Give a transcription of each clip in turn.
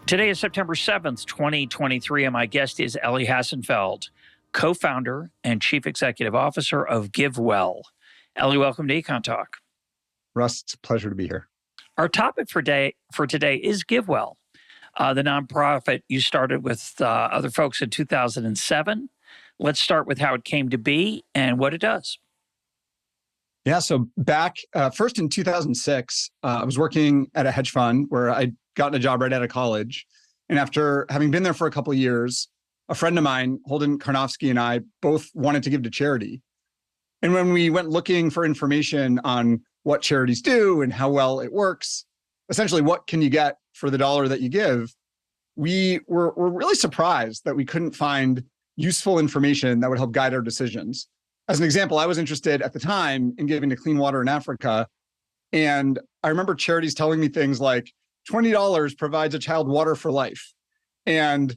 Today is September 7th, 2023, and my guest is Elie Hassenfeld, co-founder and chief executive officer of GiveWell. Elie, welcome to EconTalk. Russ, it's a pleasure to be here. Our topic for today is GiveWell, the nonprofit you started with other folks in 2007. Let's start with how it came to be and what it does. Yeah, so back first in 2006, I was working at a hedge fund where I'd gotten a job right out of college. And after having been there for a couple of years, a friend of mine, Holden Karnovsky, and I both wanted to give to charity. And when we went looking for information on what charities do and how well it works, essentially what can you get for the dollar that you give, we were really surprised that we couldn't find useful information that would help guide our decisions. As an example, I was interested at the time in giving to clean water in Africa. And I remember charities telling me things like $20 provides a child water for life. And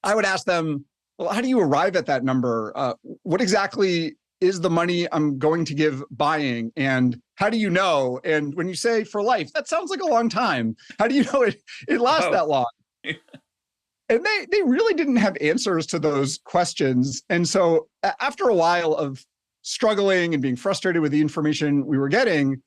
I would ask them, well, how do you arrive at that number? What exactly is the money I'm going to give buying? And how do you know? And when you say for life, that sounds like a long time. How do you know it lasts that long? And they really didn't have answers to those questions. And so after a while of struggling and being frustrated with the information we were getting,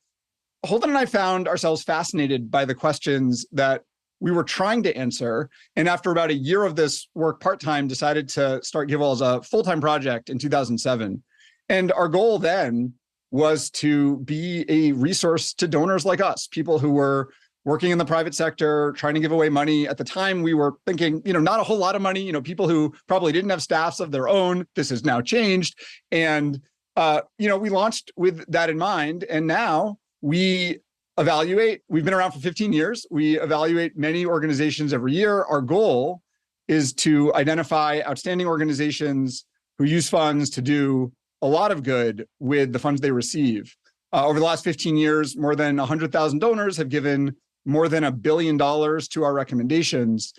Holden and I found ourselves fascinated by the questions that we were trying to answer. And after about a year of this work part-time, decided to start GiveWell as a full-time project in 2007. And our goal then was to be a resource to donors like us, people who were working in the private sector, trying to give away money. At the time, we were thinking, not a whole lot of money, people who probably didn't have staffs of their own. This has now changed. And, we launched with that in mind. And now we evaluate, we've been around for 15 years. We evaluate many organizations every year. Our goal is to identify outstanding organizations who use funds to do a lot of good with the funds they receive. Over the last 15 years, more than 100,000 donors have given more than $1 billion to our recommendations.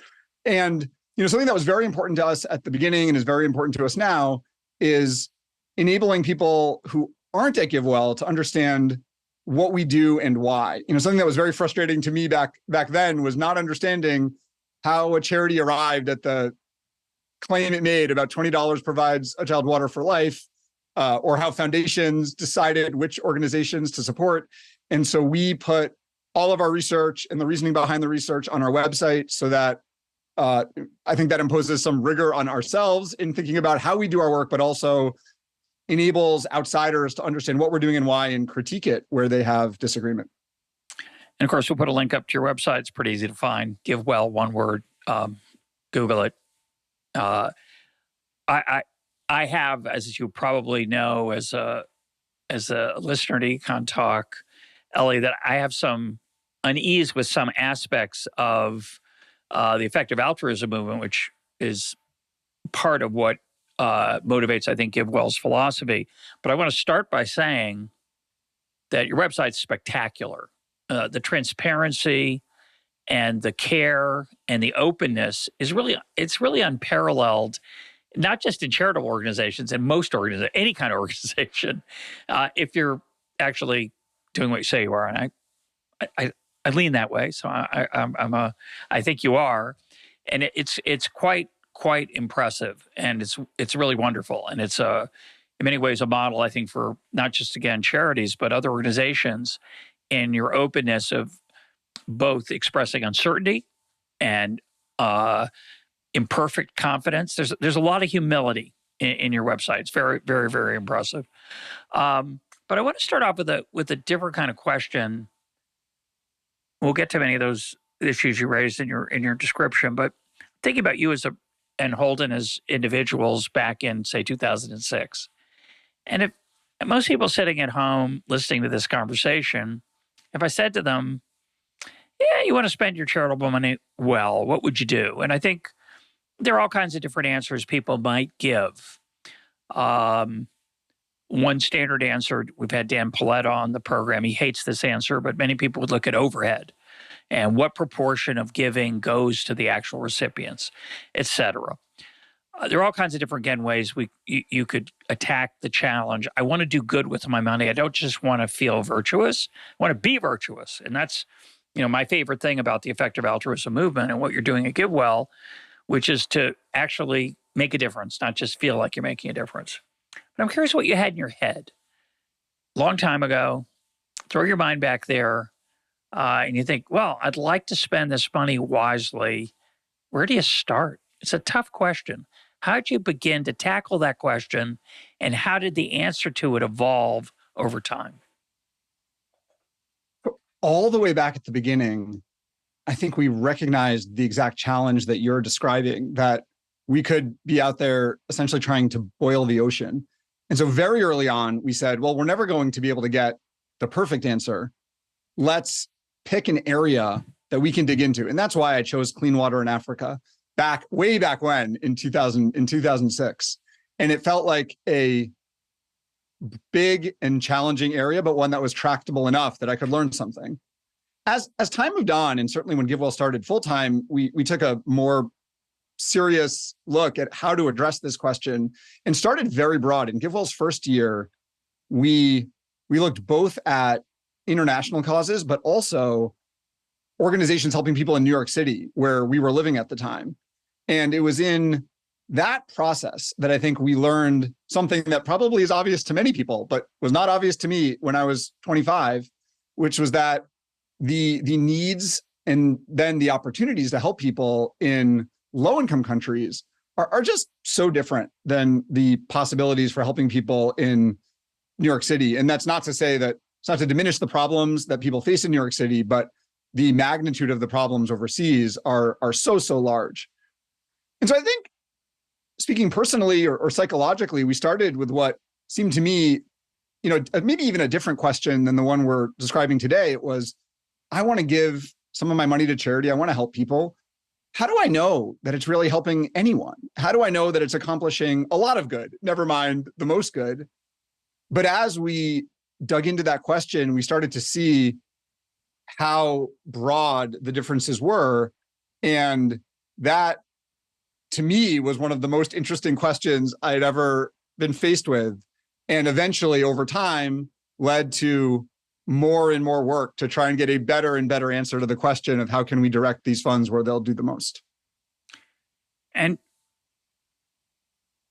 And something that was very important to us at the beginning and is very important to us now is enabling people who aren't at GiveWell to understand what we do and why. Something that was very frustrating to me back then was not understanding how a charity arrived at the claim it made about $20 provides a child water for life, or how foundations decided which organizations to support. And so we put all of our research and the reasoning behind the research on our website so that I think that imposes some rigor on ourselves in thinking about how we do our work, but also enables outsiders to understand what we're doing and why and critique it where they have disagreement. And of course, we'll put a link up to your website. It's pretty easy to find. GiveWell, one word, Google it. I have, as you probably know, as a listener to EconTalk, Elie, that I have some unease with some aspects of the effective altruism movement, which is part of what motivates, I think, GiveWell's philosophy. But I want to start by saying that your website's spectacular. The transparency and the care and the openness is really unparalleled. Not just in charitable organizations, in most organizations, any kind of organization, if you're actually doing what you say you are, and I lean that way. So I think you are, and it's quite impressive, and it's really wonderful, and it's in many ways a model, I think, for not just again charities but other organizations, in your openness of both expressing uncertainty and imperfect confidence. There's a lot of humility in your website. It's very, very, very impressive. But I want to start off with a different kind of question. We'll get to many of those issues you raised in your description, but thinking about you and Holden as individuals back in, say, 2006. And if most people sitting at home listening to this conversation, if I said to them, yeah, you want to spend your charitable money well, what would you do? And I think there are all kinds of different answers people might give. One standard answer, we've had Dan Paulette on the program. He hates this answer, but many people would look at overhead and what proportion of giving goes to the actual recipients, et cetera. There are all kinds of different, again, ways you could attack the challenge. I want to do good with my money. I don't just want to feel virtuous. I want to be virtuous. And that's my favorite thing about the effective altruism movement and what you're doing at GiveWell, which is to actually make a difference, not just feel like you're making a difference. But I'm curious what you had in your head long time ago. Throw your mind back there, and you think, well, I'd like to spend this money wisely. Where do you start? It's a tough question. How did you begin to tackle that question, and how did the answer to it evolve over time? All the way back at the beginning, I think we recognized the exact challenge that you're describing, that we could be out there essentially trying to boil the ocean. And so very early on, we said, well, we're never going to be able to get the perfect answer. Let's pick an area that we can dig into. And that's why I chose clean water in Africa way back when in 2006. And it felt like a big and challenging area, but one that was tractable enough that I could learn something. As time moved on, and certainly when GiveWell started full-time, we took a more serious look at how to address this question and started very broad. In GiveWell's first year, we looked both at international causes, but also organizations helping people in New York City, where we were living at the time. And it was in that process that I think we learned something that probably is obvious to many people, but was not obvious to me when I was 25, which was that the needs and then the opportunities to help people in low-income countries are just so different than the possibilities for helping people in New York City. And that's not to say that it's not to diminish the problems that people face in New York City, but the magnitude of the problems overseas are so large. And so I think, speaking personally or psychologically, we started with what seemed to me, maybe even a different question than the one we're describing today. It was, I want to give some of my money to charity. I want to help people. How do I know that it's really helping anyone? How do I know that it's accomplishing a lot of good, never mind the most good? But as we dug into that question, we started to see how broad the differences were. And that, to me, was one of the most interesting questions I had ever been faced with. And eventually, over time, led to more and more work to try and get a better and better answer to the question of how can we direct these funds where they'll do the most. And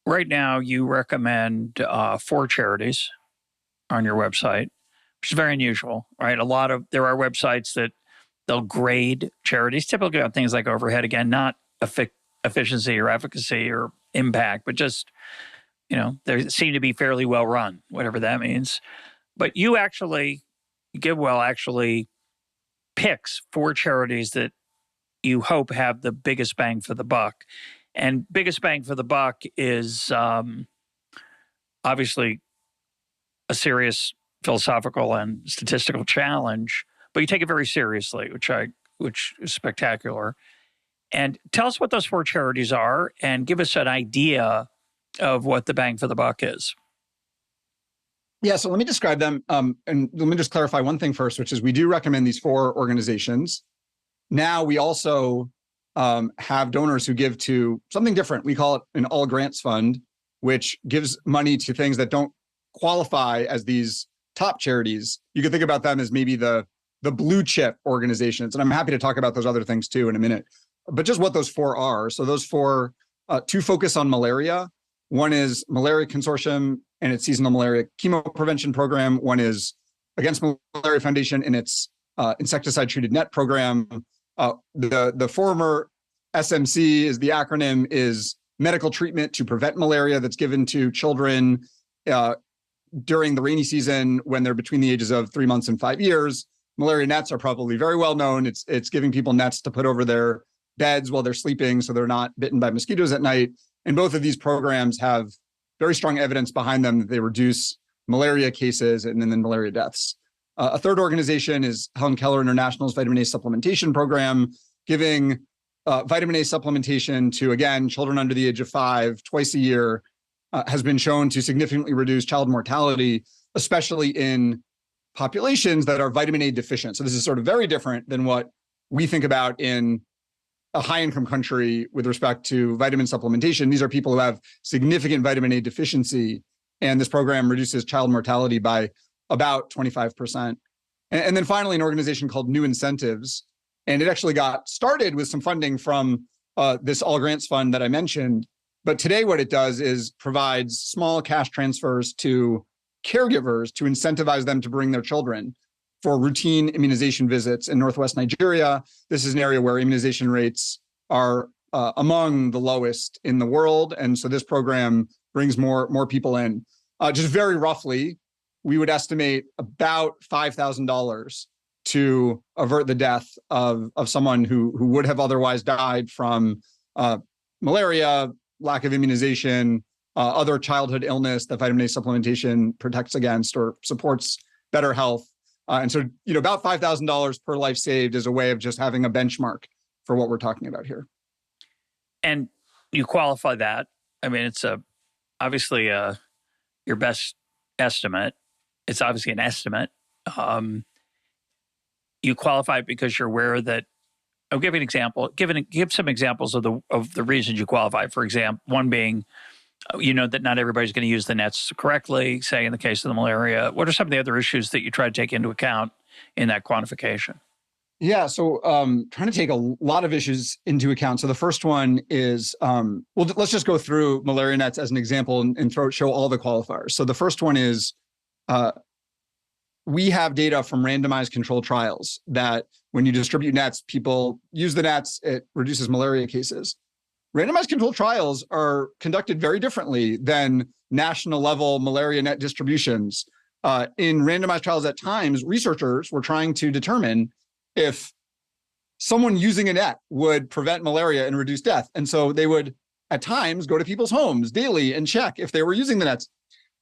right now, you recommend 4 charities on your website, which is very unusual, right? There are websites that they'll grade charities, typically on things like overhead, again, not efficiency or efficacy or impact, but just, they seem to be fairly well run, whatever that means. But GiveWell actually picks 4 charities that you hope have the biggest bang for the buck. And biggest bang for the buck is obviously a serious philosophical and statistical challenge, but you take it very seriously, which is spectacular. And tell us what those 4 charities are and give us an idea of what the bang for the buck is. Yeah, so let me describe them. And let me just clarify one thing first, which is we do recommend these 4 organizations. Now we also have donors who give to something different. We call it an all grants fund, which gives money to things that don't qualify as these top charities. You can think about them as maybe the blue chip organizations. And I'm happy to talk about those other things too in a minute. But just what those 4 are. So those 4, 2 focus on malaria. One is Malaria Consortium and its seasonal malaria chemo prevention program. One is Against Malaria Foundation and its insecticide-treated net program. The former SMC is the acronym is medical treatment to prevent malaria that's given to children during the rainy season when they're between the ages of 3 months and 5 years. Malaria nets are probably very well known. It's giving people nets to put over their beds while they're sleeping so they're not bitten by mosquitoes at night. And both of these programs have very strong evidence behind them that they reduce malaria cases and then malaria deaths. A third organization is Helen Keller International's vitamin A supplementation program, giving vitamin A supplementation to, again, children under the age of 5 twice a year, has been shown to significantly reduce child mortality, especially in populations that are vitamin A deficient. So this is sort of very different than what we think about in a high-income country with respect to vitamin supplementation. These are people who have significant vitamin A deficiency, and this program reduces child mortality by about 25%. And then finally, an organization called New Incentives. And it actually got started with some funding from this All Grants Fund that I mentioned. But today what it does is provides small cash transfers to caregivers to incentivize them to bring their children for routine immunization visits in Northwest Nigeria. This is an area where immunization rates are among the lowest in the world. And so this program brings more people in. Just very roughly, we would estimate about $5,000 to avert the death of someone who would have otherwise died from malaria, lack of immunization, other childhood illness that vitamin A supplementation protects against or supports better health. And so, about $5,000 per life saved is a way of just having a benchmark for what we're talking about here. And you qualify that. I mean, it's obviously your best estimate. It's obviously an estimate. You qualify it because you're aware that. I'll give you an example. Give some examples of the reasons you qualify. For example, one being, that not everybody's going to use the nets correctly. Say in the case of the malaria, what are some of the other issues that you try to take into account in that quantification? Yeah, so trying to take a lot of issues into account. So the first one is, let's just go through malaria nets as an example and show all the qualifiers. So the first one is, we have data from randomized controlled trials that when you distribute nets, people use the nets, it reduces malaria cases. Randomized controlled trials are conducted very differently than national level malaria net distributions. In randomized trials at times, researchers were trying to determine if someone using a net would prevent malaria and reduce death. And so they would, at times, go to people's homes daily and check if they were using the nets.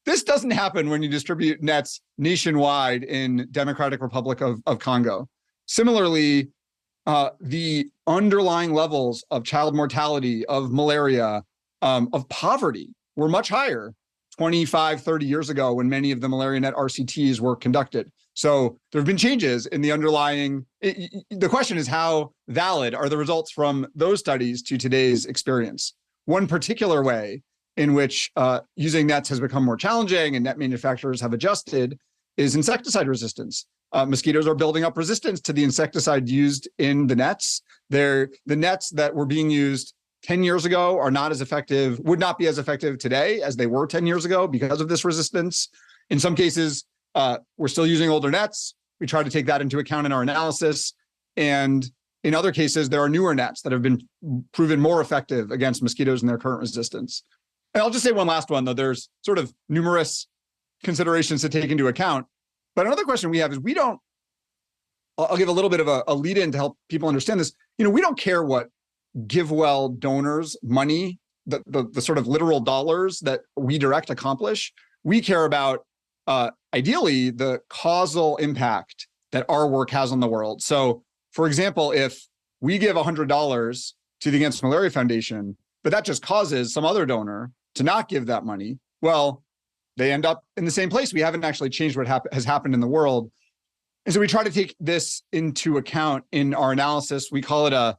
This doesn't happen when you distribute nets nationwide in Democratic Republic of Congo. Similarly, the underlying levels of child mortality, of malaria, of poverty were much higher 25, 30 years ago when many of the malaria net RCTs were conducted. So there have been changes in the underlying. The question is, how valid are the results from those studies to today's experience? One particular way in which using nets has become more challenging and net manufacturers have adjusted is insecticide resistance. Mosquitoes are building up resistance to the insecticide used in the nets. The nets that were being used 10 years ago are not as effective, would not be as effective today as they were 10 years ago because of this resistance. In some cases, we're still using older nets. We try to take that into account in our analysis. And in other cases, there are newer nets that have been proven more effective against mosquitoes and their current resistance. And I'll just say one last one, though. There's sort of numerous considerations to take into account. But another question we have is I'll give a little bit of a lead in to help people understand this. We don't care what GiveWell donors' money, the sort of literal dollars that we direct accomplish. We care about, ideally, the causal impact that our work has on the world. So, for example, if we give $100 to the Against Malaria Foundation, but that just causes some other donor to not give that money, well, they end up in the same place. We haven't actually changed what has happened in the world. And so we try to take this into account in our analysis. We call it a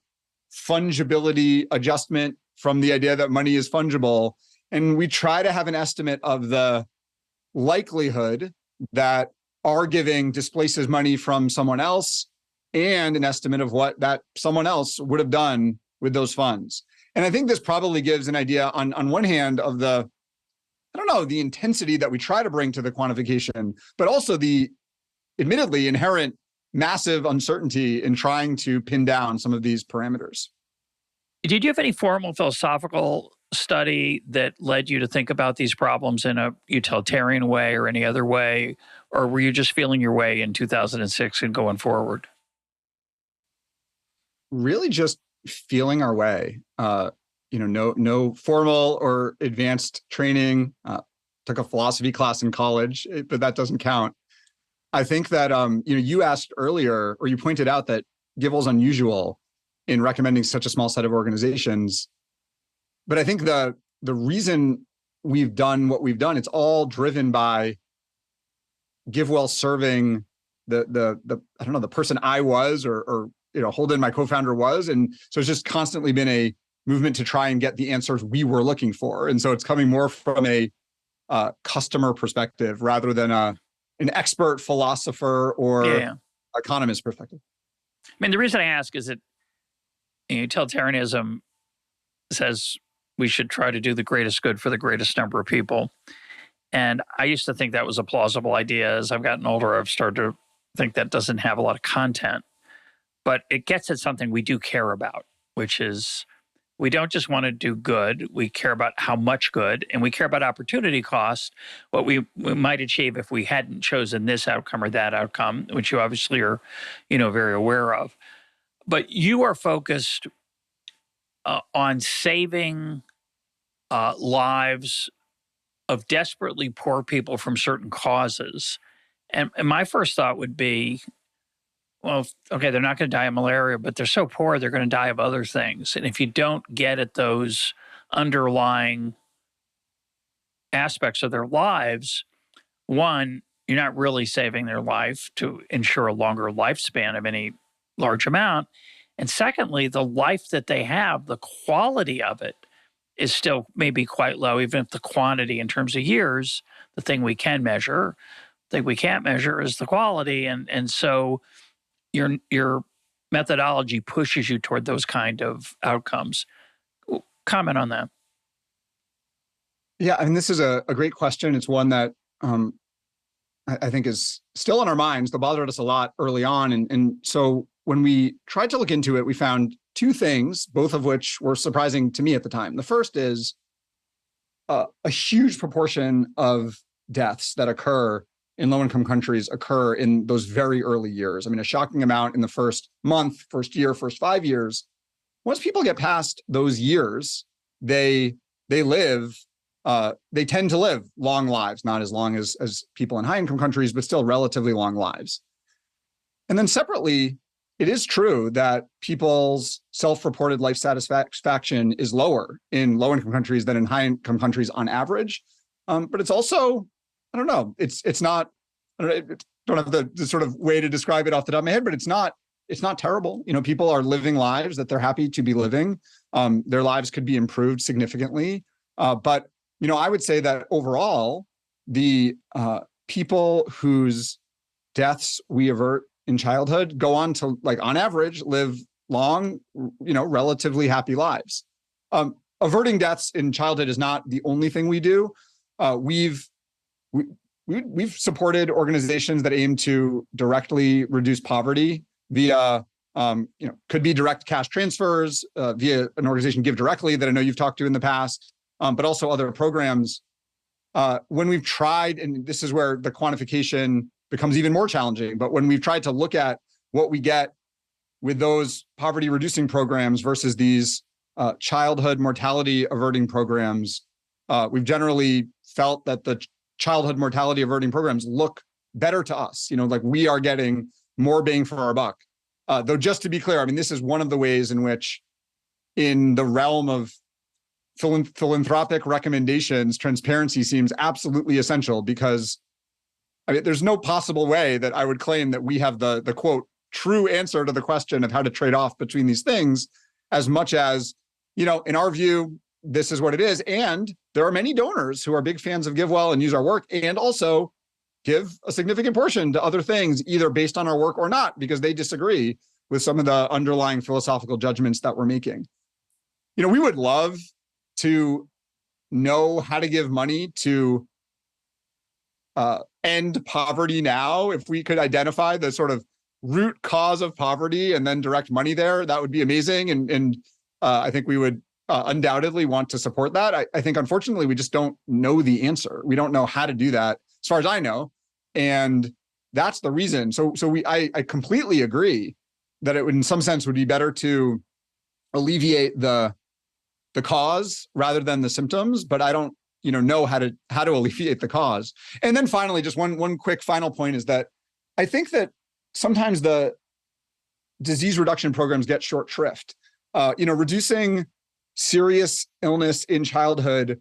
fungibility adjustment from the idea that money is fungible. And we try to have an estimate of the likelihood that our giving displaces money from someone else and an estimate of what that someone else would have done with those funds. And I think this probably gives an idea on one hand of the intensity that we try to bring to the quantification, but also the admittedly inherent massive uncertainty in trying to pin down some of these parameters. Did you have any formal philosophical study that led you to think about these problems in a utilitarian way or any other way? Or were you just feeling your way in 2006 and going forward? Really just feeling our way. No formal or advanced training. Took a philosophy class in college, but that doesn't count. I think that you asked earlier, or you pointed out that GiveWell's unusual in recommending such a small set of organizations. But I think the reason we've done what we've done, it's all driven by GiveWell serving the person I was, or Holden, my co-founder, was. And so it's just constantly been a movement to try and get the answers we were looking for. And so it's coming more from a customer perspective rather than a an expert philosopher or Yeah. economist perspective. I mean, the reason I ask is that utilitarianism says we should try to do the greatest good for the greatest number of people. And I used to think that was a plausible idea. As I've gotten older, I've started to think that doesn't have a lot of content. But it gets at something we do care about, which is we don't just want to do good. We care about how much good, and we care about opportunity cost, what we might achieve if we hadn't chosen this outcome or that outcome, which you obviously are, very aware of. But you are focused on saving lives of desperately poor people from certain causes. And my first thought would be, well, okay, they're not going to die of malaria, but they're so poor, they're going to die of other things. And if you don't get at those underlying aspects of their lives, one, you're not really saving their life to ensure a longer lifespan of any large amount. And secondly, the life that they have, the quality of it is still maybe quite low, even if the quantity in terms of years, the thing we can measure, the thing we can't measure is the quality. And so your methodology pushes you toward those kind of outcomes. Comment on that. Yeah, I mean, this is a great question. It's one that I think is still on our minds, that bothered us a lot early on. And so when we tried to look into it, we found two things, both of which were surprising to me at the time. The first is a huge proportion of deaths that occur in low-income countries occur in those very early years. I mean, a shocking amount in the first month, first year, first 5 years. Once people get past those years, they tend to live long lives, not as long as people in high-income countries, but still relatively long lives. And then separately, it is true that people's self-reported life satisfaction is lower in low-income countries than in high-income countries on average. But it's also, I don't know, it's not, I don't have the sort of way to describe it off the top of my head, but it's not terrible. People are living lives that they're happy to be living. Their lives could be improved significantly. But I would say that overall, the people whose deaths we avert in childhood go on to, on average, live long, relatively happy lives. Averting deaths in childhood is not the only thing we do. We've supported organizations that aim to directly reduce poverty via, could be direct cash transfers via an organization, Give Directly, that I know you've talked to in the past, but also other programs. When we've tried, and this is where the quantification becomes even more challenging, but when we've tried to look at what we get with those poverty reducing programs versus these childhood mortality averting programs, we've generally felt that the childhood mortality averting programs look better to us. We are getting more bang for our buck. Though just to be clear, I mean, this is one of the ways in which, in the realm of philanthropic recommendations, transparency seems absolutely essential, because there's no possible way that I would claim that we have the quote true answer to the question of how to trade off between these things, as much as, in our view, this is what it is. And there are many donors who are big fans of GiveWell and use our work, and also give a significant portion to other things, either based on our work or not, because they disagree with some of the underlying philosophical judgments that we're making. We would love to know how to give money to end poverty now. If we could identify the sort of root cause of poverty and then direct money there, that would be amazing. And I think we would undoubtedly want to support that. I think, unfortunately, we just don't know the answer. We don't know how to do that, as far as I know. And that's the reason. So I completely agree that it would, in some sense, would be better to alleviate the cause rather than the symptoms, but I don't know how to alleviate the cause. And then finally, just one quick final point is that I think that sometimes the disease reduction programs get short shrift. Reducing serious illness in childhood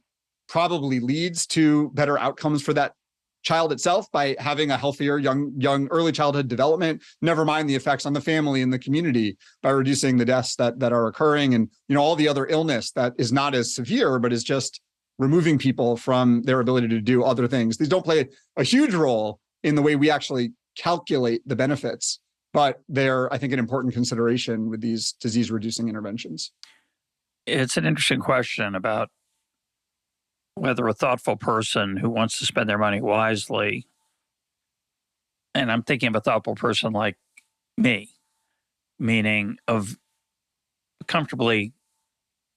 probably leads to better outcomes for that child itself by having a healthier young early childhood development, never mind the effects on the family and the community by reducing the deaths that are occurring, and all the other illness that is not as severe but is just removing people from their ability to do other things. These don't play a huge role in the way we actually calculate the benefits, but they're, I think, an important consideration with these disease-reducing interventions. It's an interesting question about whether a thoughtful person who wants to spend their money wisely, and I'm thinking of a thoughtful person like me, meaning of comfortably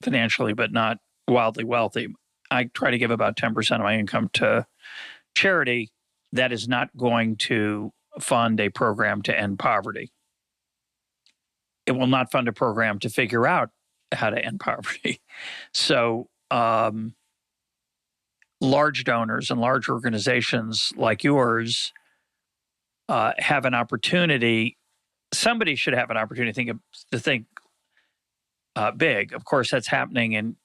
financially, but not wildly wealthy. I try to give about 10% of my income to charity. That is not going to fund a program to end poverty. It will not fund a program to figure out how to end poverty. So large donors and large organizations like yours have an opportunity. Somebody should have an opportunity to think big. Of course, that's happening in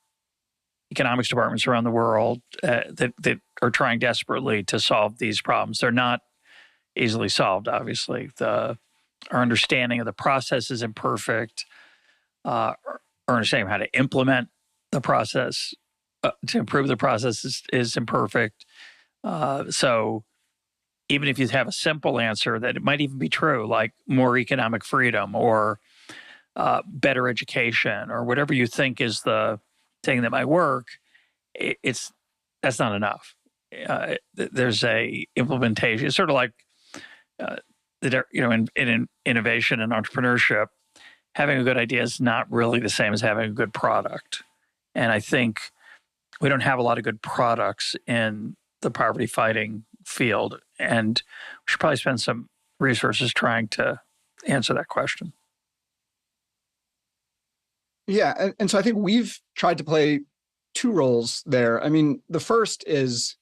economics departments around the world that are trying desperately to solve these problems. They're not easily solved, obviously. Our understanding of the process is imperfect. Our understanding of how to implement the process to improve the process is imperfect. So even if you have a simple answer that it might even be true, like more economic freedom or better education or whatever you think is the thing that might work, that's not enough. There's a implementation. It's sort of like in innovation and entrepreneurship, having a good idea is not really the same as having a good product. And I think we don't have a lot of good products in the poverty fighting field, and we should probably spend some resources trying to answer that question. Yeah, and so I think we've tried to play two roles there. I mean, the first is,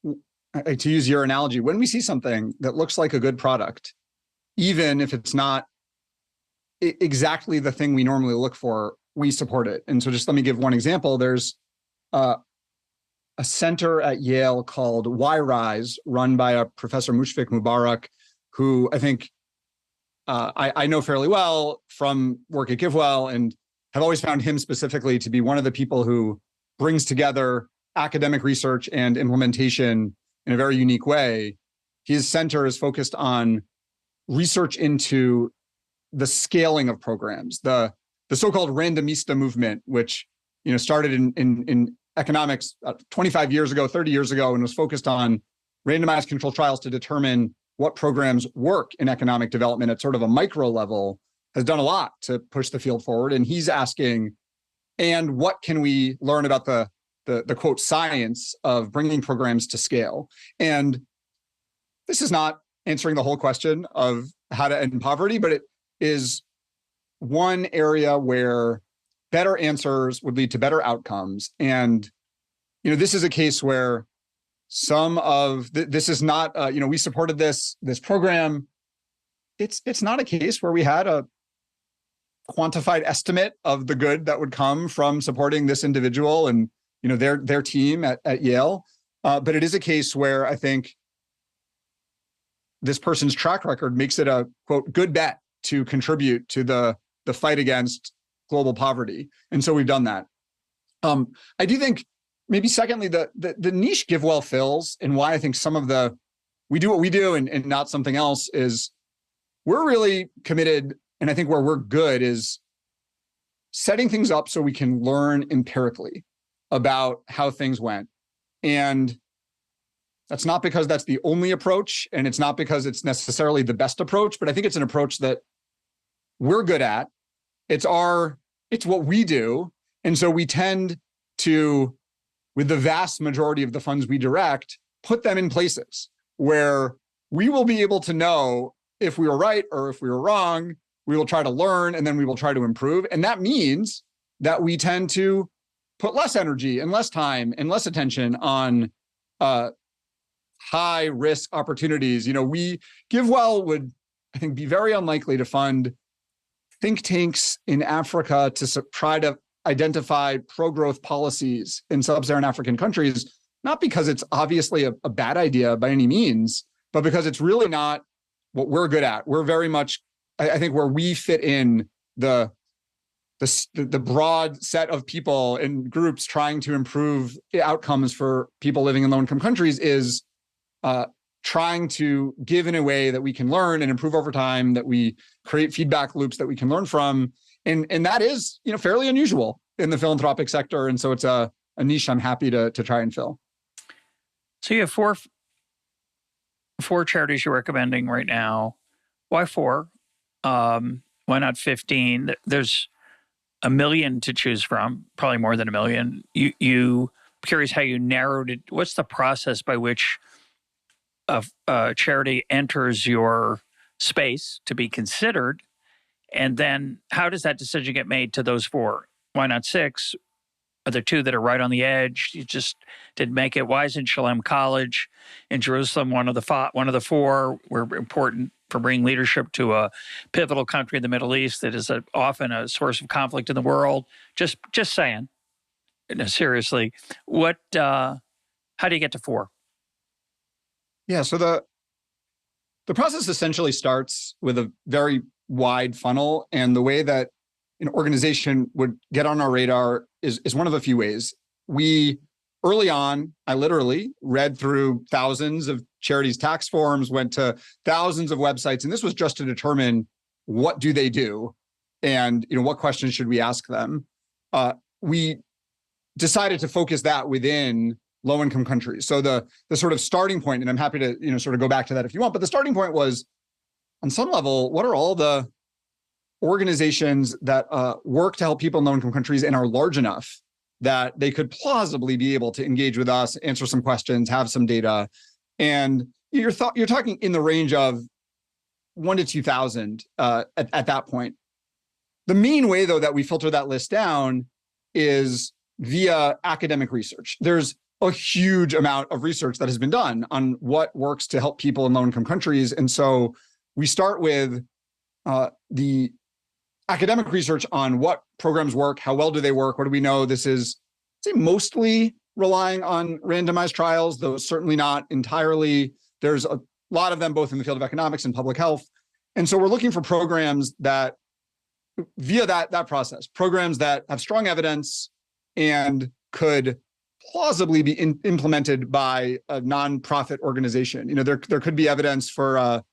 to use your analogy, when we see something that looks like a good product, even if it's not exactly the thing we normally look for, we support it. And so just let me give one example. There's a center at Yale called Y-Rise, run by a Professor Mushfiq Mubarak, who I think I know fairly well from work at GiveWell, and have always found him specifically to be one of the people who brings together academic research and implementation in a very unique way. His center is focused on research into the scaling of programs, the so-called randomista movement, which started in economics 25 years ago, 30 years ago, and was focused on randomized controlled trials to determine what programs work in economic development at sort of a micro level, has done a lot to push the field forward. And he's asking, and what can we learn about the quote science of bringing programs to scale? And this is not answering the whole question of how to end poverty, but it is one area where better answers would lead to better outcomes. And this is a case where some of this is not we supported this program. It's not a case where we had a quantified estimate of the good that would come from supporting this individual and their team at Yale, but it is a case where I think this person's track record makes it a quote good bet to contribute to the fight against global poverty, and so we've done that. I do think maybe secondly the niche GiveWell fills, and why I think some of we do what we do and not something else, is we're really committed, and I think where we're good is setting things up so we can learn empirically about how things went. And that's not because that's the only approach, and it's not because it's necessarily the best approach, but I think it's an approach that we're good at. It's what we do. And so we tend to, with the vast majority of the funds we direct, put them in places where we will be able to know if we were right or if we were wrong. We will try to learn, and then we will try to improve. And that means that we tend to put less energy and less time and less attention on high risk opportunities. GiveWell would, I think, be very unlikely to fund think tanks in Africa to try to identify pro-growth policies in sub-Saharan African countries, not because it's obviously a bad idea by any means, but because it's really not what we're good at. We're very much, I think, where we fit in the broad set of people and groups trying to improve outcomes for people living in low-income countries is trying to give in a way that we can learn and improve over time, that we create feedback loops that we can learn from. And that is, fairly unusual in the philanthropic sector. And so it's a niche I'm happy to try and fill. So you have four charities you're recommending right now. Why 4? Why not 15? There's a million to choose from, probably more than a million. You curious how you narrowed it. What's the process by which a charity enters your space to be considered? And then how does that decision get made to those 4? Why not 6? Are there 2 that are right on the edge? You just didn't make it. Why isn't Shalem College in Jerusalem one of the 4? We're important for bringing leadership to a pivotal country in the Middle East that is often a source of conflict in the world. Just saying. No, seriously, how do you get to 4? Yeah, so the process essentially starts with a very wide funnel, and the way that an organization would get on our radar is one of a few ways. Early on, I literally read through thousands of charities' tax forms, went to thousands of websites, and this was just to determine what do they do, and what questions should we ask them. We decided to focus that within low-income countries. So the sort of starting point, and I'm happy to sort of go back to that if you want, but the starting point was, on some level, what are all the organizations that work to help people in low-income countries and are large enough that they could plausibly be able to engage with us, answer some questions, have some data. And you're talking in the range of 1,000 to 2,000 at that point. The main way, though, that we filter that list down is via academic research. There's a huge amount of research that has been done on what works to help people in low-income countries. And so we start with the academic research on what programs work, how well do they work, what do we know? This is, I'd say, mostly relying on randomized trials, though certainly not entirely. There's a lot of them both in the field of economics and public health. And so we're looking for programs that, via that process, programs that have strong evidence and could plausibly be implemented by a nonprofit organization. There could be evidence for,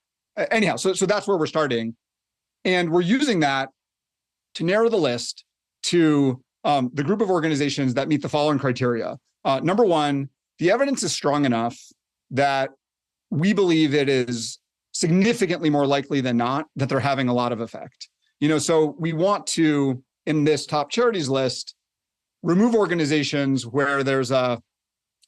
anyhow, so that's where we're starting. And we're using that to narrow the list to the group of organizations that meet the following criteria. Number one, the evidence is strong enough that we believe it is significantly more likely than not that they're having a lot of effect. So we want to, in this top charities list, remove organizations where there's a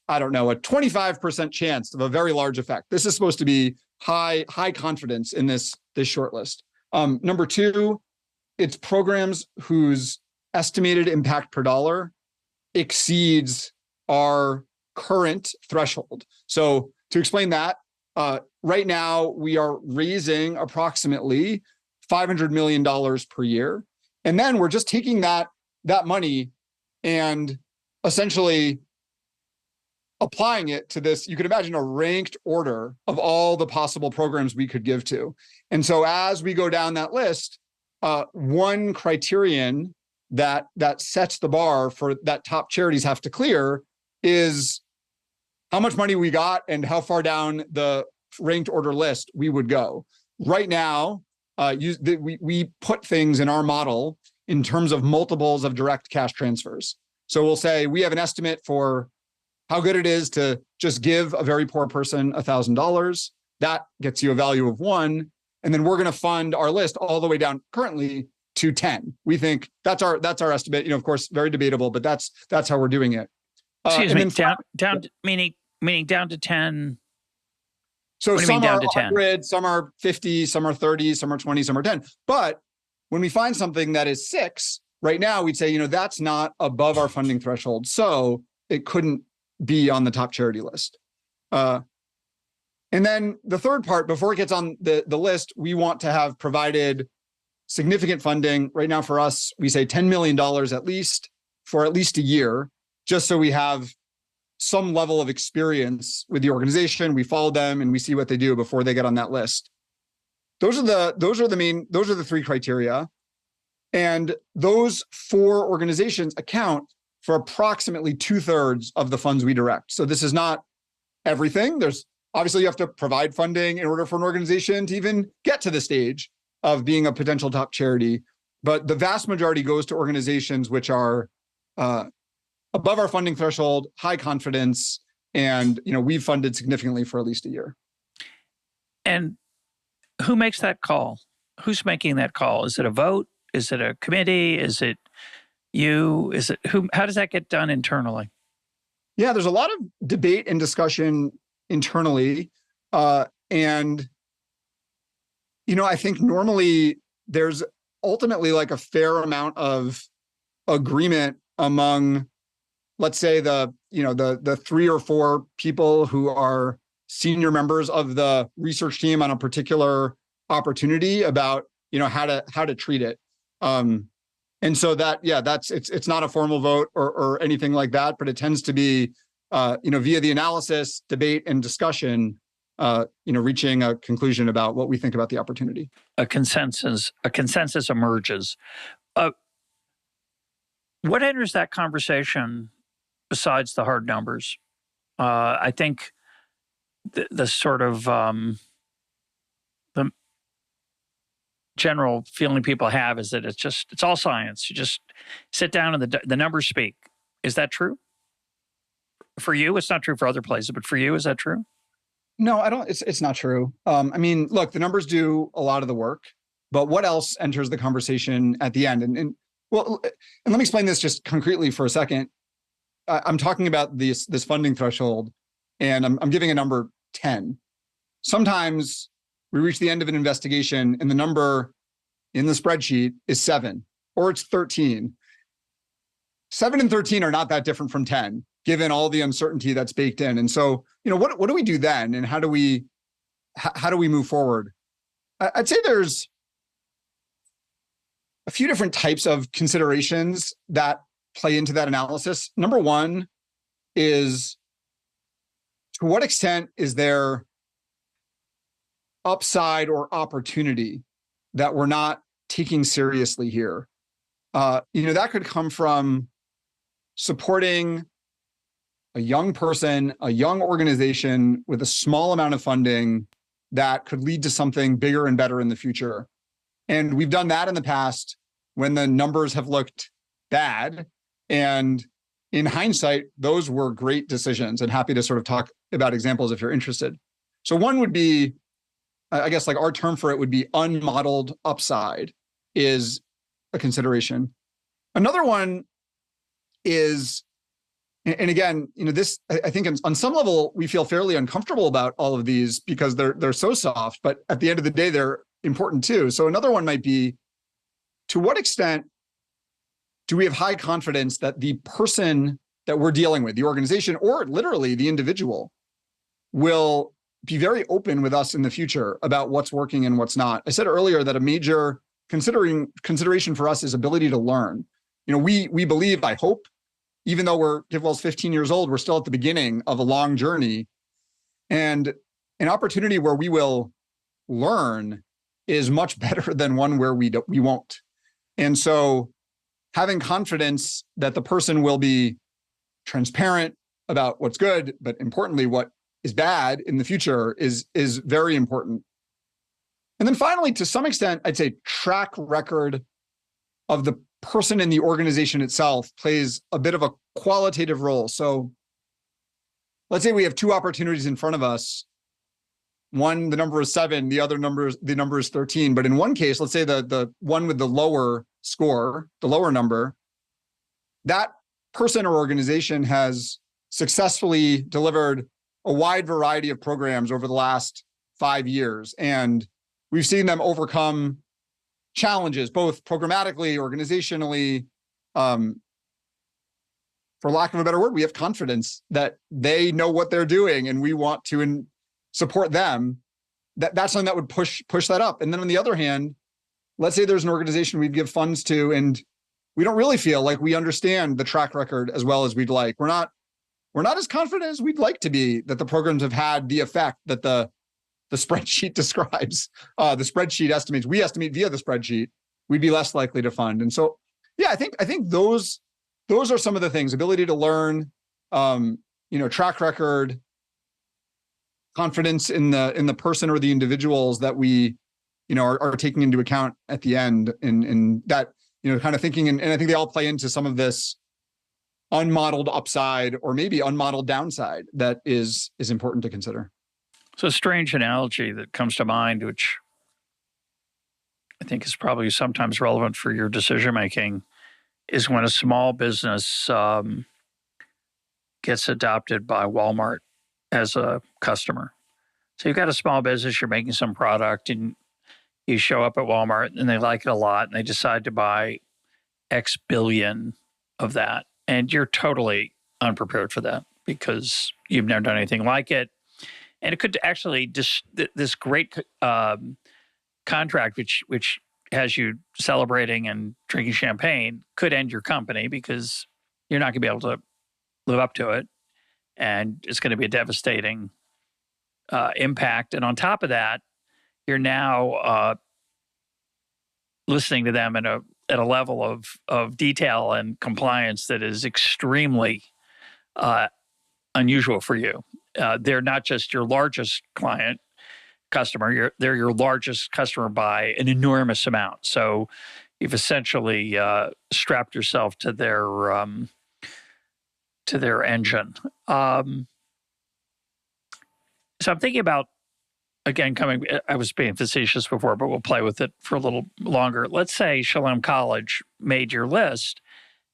25% chance of a very large effect. This is supposed to be high confidence in this short list. Number 2, it's programs whose estimated impact per dollar exceeds our current threshold. So to explain that, right now we are raising approximately $500 million per year. And then we're just taking that money and essentially applying it to this. You could imagine a ranked order of all the possible programs we could give to. And so as we go down that list, one criterion that sets the bar for that top charities have to clear is how much money we got and how far down the ranked order list we would go. Right now, we put things in our model in terms of multiples of direct cash transfers. So we'll say we have an estimate for how good it is to just give a very poor person $1,000. That gets you a value of 1. And then we're going to fund our list all the way down currently to 10. We think that's our estimate. Of course, very debatable, but that's how we're doing it. Excuse me, down meaning down to 10. So some are 100, some are 50, some are 30, some are 20, some are 10. But when we find something that is 6, right now we'd say, that's not above our funding threshold. So it couldn't be on the top charity list. And then the third part, before it gets on the list, we want to have provided significant funding. Right now for us, we say $10 million at least for at least a year, just so we have some level of experience with the organization. We follow them and we see what they do before they get on that list. Those are the 3 criteria. And those 4 organizations account for approximately 2/3 of the funds we direct. So this is not everything. There's Obviously, you have to provide funding in order for an organization to even get to the stage of being a potential top charity. But the vast majority goes to organizations which are above our funding threshold, high confidence, and we've funded significantly for at least a year. And who makes that call? Who's making that call? Is it a vote? Is it a committee? Is it you? Is it who? How does that get done internally? Yeah, there's a lot of debate and discussion internally. And I think normally there's ultimately like a fair amount of agreement among, let's say, the 3 or 4 people who are senior members of the research team on a particular opportunity about how to treat it. And so it's not a formal vote or anything like that, but it tends to be via the analysis, debate, and discussion, reaching a conclusion about what we think about the opportunity. A consensus emerges. What enters that conversation besides the hard numbers? I think the sort of the general feeling people have is that it's all science. You just sit down and the numbers speak. Is that true? For you, it's not true for other places, but for you, is that true? No, I don't. It's not true. Look, the numbers do a lot of the work, but what else enters the conversation at the end? And let me explain this just concretely for a second. I'm talking about this funding threshold, and I'm giving a number 10. Sometimes we reach the end of an investigation, and the number in the spreadsheet is 7, or it's 13. 7 and 13 are not that different from 10, given all the uncertainty that's baked in. And so, what do we do then, and how do we move forward? I'd say there's a few different types of considerations that play into that analysis. Number one is, to what extent is there upside or opportunity that we're not taking seriously here? That could come from supporting a young person, a young organization with a small amount of funding that could lead to something bigger and better in the future. And we've done that in the past when the numbers have looked bad. And in hindsight, those were great decisions, and happy to sort of talk about examples if you're interested. So one would be, I guess, like our term for it would be unmodeled upside is a consideration. Another one is, and again, this, I think on some level, we feel fairly uncomfortable about all of these because they're so soft, but at the end of the day, they're important too. So another one might be, to what extent do we have high confidence that the person that we're dealing with, the organization, or literally the individual, will be very open with us in the future about what's working and what's not? I said earlier that a major consideration for us is ability to learn. We believe, I hope, even though GiveWell's 15 years old, we're still at the beginning of a long journey. And an opportunity where we will learn is much better than one where we won't. And so having confidence that the person will be transparent about what's good, but importantly, what is bad in the future is very important. And then finally, to some extent, I'd say track record of the person in the organization itself plays a bit of a qualitative role. So let's say we have 2 opportunities in front of us. One, the number is 7, the number is 13. But in one case, let's say the one with the lower score, the lower number, that person or organization has successfully delivered a wide variety of programs over the last 5 years. And we've seen them overcome challenges, both programmatically, organizationally. For lack of a better word, we have confidence that they know what they're doing, and we want to support them. That's something that would push that up. And then on the other hand, let's say there's an organization we give funds to, and we don't really feel like we understand the track record as well as we'd like. We're not as confident as we'd like to be that the programs have had the effect that the spreadsheet describes. The spreadsheet estimates, we estimate via the spreadsheet, we'd be less likely to fund. And so, yeah, I think those are some of the things: ability to learn, track record, confidence in the person or the individuals that we, are taking into account at the end, and that, kind of thinking, and I think they all play into some of this unmodeled upside or maybe unmodeled downside that is important to consider. So a strange analogy that comes to mind, which I think is probably sometimes relevant for your decision making, is when a small business gets adopted by Walmart as a customer. So you've got a small business, you're making some product, and you show up at Walmart and they like it a lot and they decide to buy X billion of that. And you're totally unprepared for that because you've never done anything like it. And it could actually just, this great contract, which has you celebrating and drinking champagne, could end your company because you're not going to be able to live up to it. And it's going to be a devastating impact. And on top of that, you're now listening to them at a level of detail and compliance that is extremely unusual for you. They're not just your largest customer, they're your largest customer by an enormous amount. So you've essentially strapped yourself to their engine. So I'm thinking about, again, I was being facetious before, but we'll play with it for a little longer. Let's say Shalom College made your list.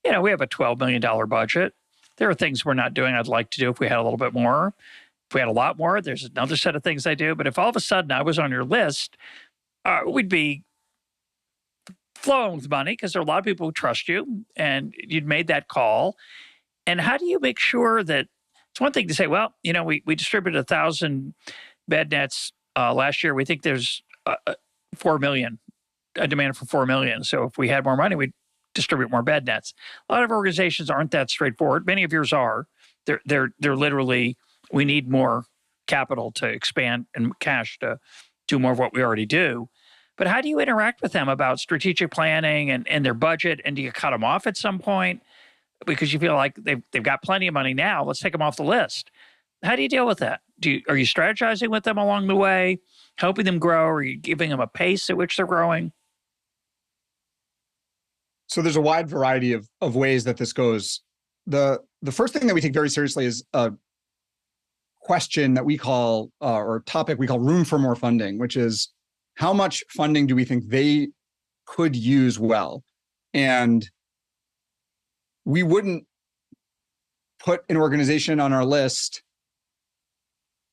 We have a $12 million budget. There are things we're not doing I'd like to do if we had a little bit more. If we had a lot more, there's another set of things I do. But if all of a sudden I was on your list, we'd be flowing with money because there are a lot of people who trust you and you'd made that call. And how do you make sure that it's one thing to say, well, we distributed 1,000 bed nets last year. We think there's 4 million, a demand for 4 million. So if we had more money, we'd distribute more bed nets. A lot of organizations aren't that straightforward. Many of yours are. They're literally, we need more capital to expand and cash to do more of what we already do. But how do you interact with them about strategic planning and their budget? And do you cut them off at some point because you feel like they've got plenty of money now? Let's take them off the list. How do you deal with that? Are you strategizing with them along the way, helping them grow? Or are you giving them a pace at which they're growing? So there's a wide variety of ways that this goes. The first thing that we take very seriously is a question that we call, or topic we call room for more funding, which is how much funding do we think they could use well? And we wouldn't put an organization on our list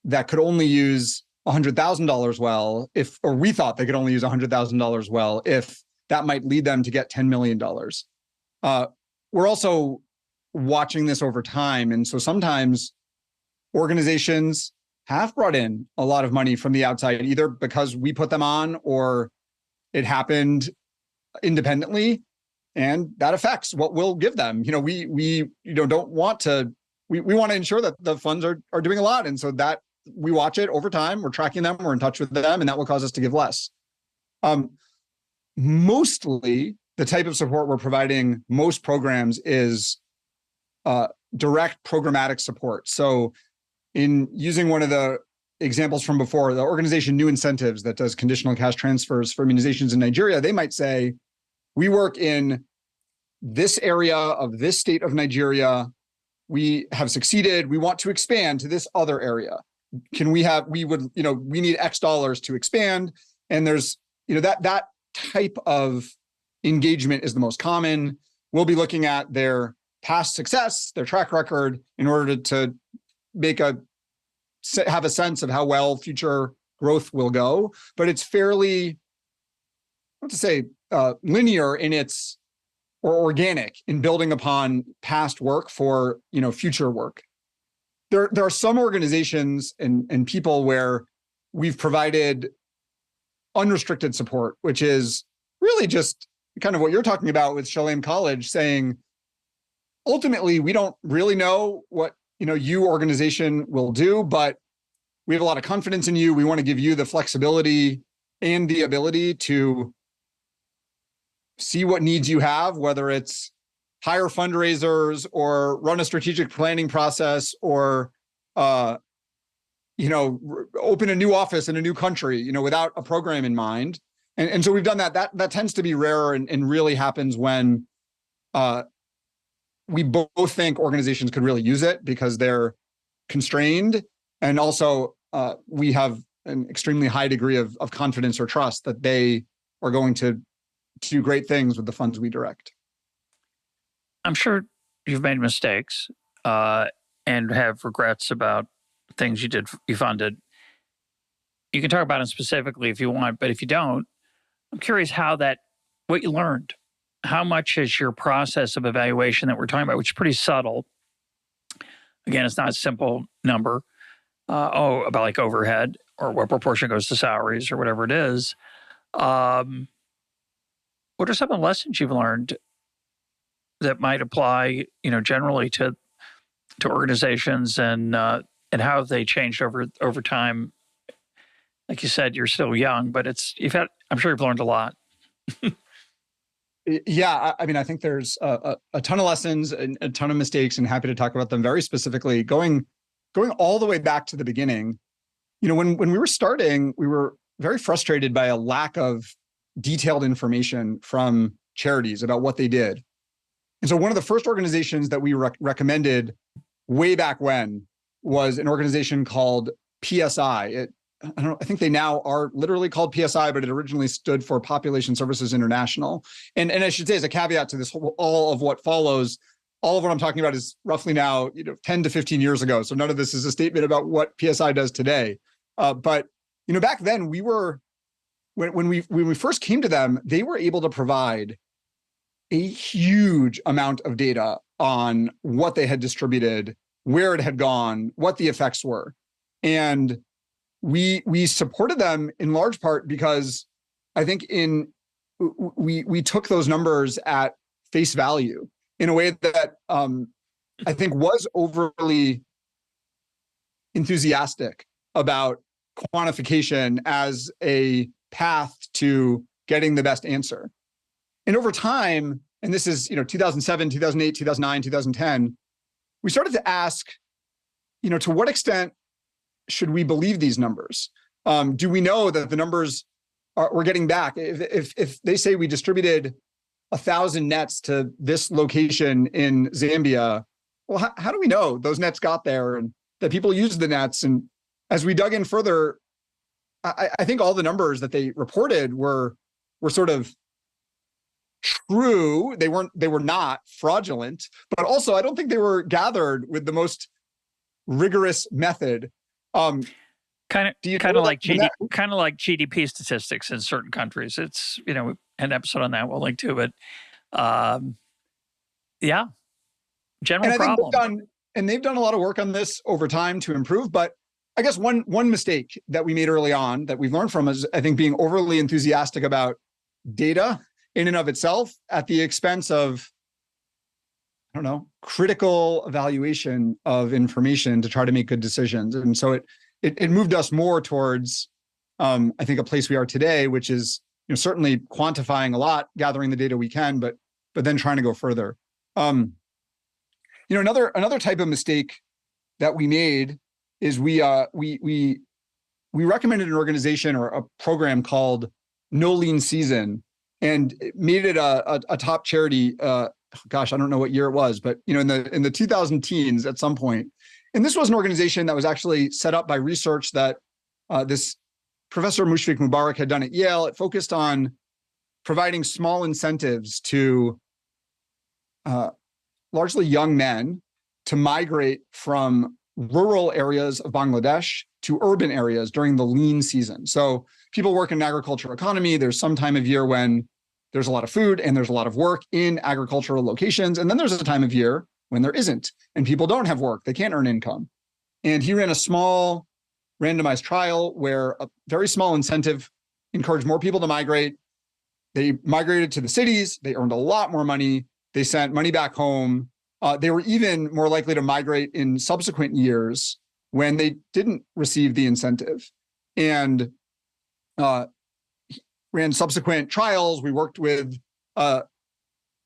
that could only use $100,000 well, or we thought they could only use $100,000 well, if that might lead them to get $10 million. We're also watching this over time. And so sometimes organizations have brought in a lot of money from the outside, either because we put them on or it happened independently. And that affects what we'll give them. We don't want to, we want to ensure that the funds are doing a lot. And so that we watch it over time, we're tracking them, we're in touch with them, and that will cause us to give less. Mostly the type of support we're providing most programs is direct programmatic support. So in using one of the examples from before, the organization New Incentives that does conditional cash transfers for immunizations in Nigeria, they might say, we work in this area of this state of Nigeria. We have succeeded. We want to expand to this other area. We need X dollars to expand. And there's, that type of engagement is the most common. We'll be looking at their past success, their track record, in order to have a sense of how well future growth will go. But it's fairly, linear in its, or organic in building upon past work for, future work. There are some organizations and people where we've provided unrestricted support, which is really just kind of what you're talking about with Shalom College, saying, ultimately, we don't really know what, you organization will do, but we have a lot of confidence in you. We want to give you the flexibility and the ability to see what needs you have, whether it's hire fundraisers or run a strategic planning process or open a new office in a new country, without a program in mind. And so we've done that. That tends to be rare and really happens when we both think organizations could really use it because they're constrained. And also we have an extremely high degree of confidence or trust that they are going to do great things with the funds we direct. I'm sure you've made mistakes and have regrets about things you funded. You can talk about them specifically if you want, but if you don't, I'm curious what you learned. How much is your process of evaluation that we're talking about, which is pretty subtle? Again, it's not a simple number. About like overhead or what proportion goes to salaries or whatever it is. What are some of the lessons you've learned that might apply, generally to organizations and how they changed over time? Like you said, you're still young, but I'm sure you've learned a lot. Yeah, I think there's a ton of lessons and a ton of mistakes, and happy to talk about them very specifically. Going all the way back to the beginning, when we were starting, we were very frustrated by a lack of detailed information from charities about what they did. And so one of the first organizations that we recommended way back when was an organization called PSI. I think they now are literally called PSI, but it originally stood for Population Services International. And I should say, as a caveat to this, all of what follows, all of what I'm talking about is roughly now, 10 to 15 years ago. So none of this is a statement about what PSI does today. But back then when we first came to them, they were able to provide a huge amount of data on what they had distributed, where it had gone, what the effects were. And we supported them in large part because I think we took those numbers at face value in a way that I think was overly enthusiastic about quantification as a path to getting the best answer. And over time, and this is 2007, 2008, 2009, 2010, we started to ask, to what extent should we believe these numbers? Do we know that the numbers we're getting back? If they say we distributed 1,000 nets to this location in Zambia, well, how do we know those nets got there and that people used the nets? And as we dug in further, I think all the numbers that they reported were sort of true. They were not fraudulent, but also I don't think they were gathered with the most rigorous method. Kind of like GDP statistics in certain countries. It's we had an episode on that we'll link to, but yeah, general problem. They've done a lot of work on this over time to improve. But I guess one mistake that we made early on that we've learned from is, I think, being overly enthusiastic about data in and of itself at the expense of, critical evaluation of information to try to make good decisions. And so it moved us more towards, I think, a place we are today, which is certainly quantifying a lot, gathering the data we can, but then trying to go further. Another type of mistake that we made is we recommended an organization or a program called No Lean Season, and made it a top charity. I don't know what year it was, but in the 2000 teens at some point. And this was an organization that was actually set up by research that this Professor Mushfiq Mubarak had done at Yale. It focused on providing small incentives to largely young men to migrate from rural areas of Bangladesh to urban areas during the lean season. So people work in an agricultural economy. There's some time of year when there's a lot of food and there's a lot of work in agricultural locations. And then there's a time of year when there isn't, and people don't have work. They can't earn income. And he ran a small randomized trial where a very small incentive encouraged more people to migrate. They migrated to the cities. They earned a lot more money. They sent money back home. They were even more likely to migrate in subsequent years when they didn't receive the incentive. And ran subsequent trials. We worked with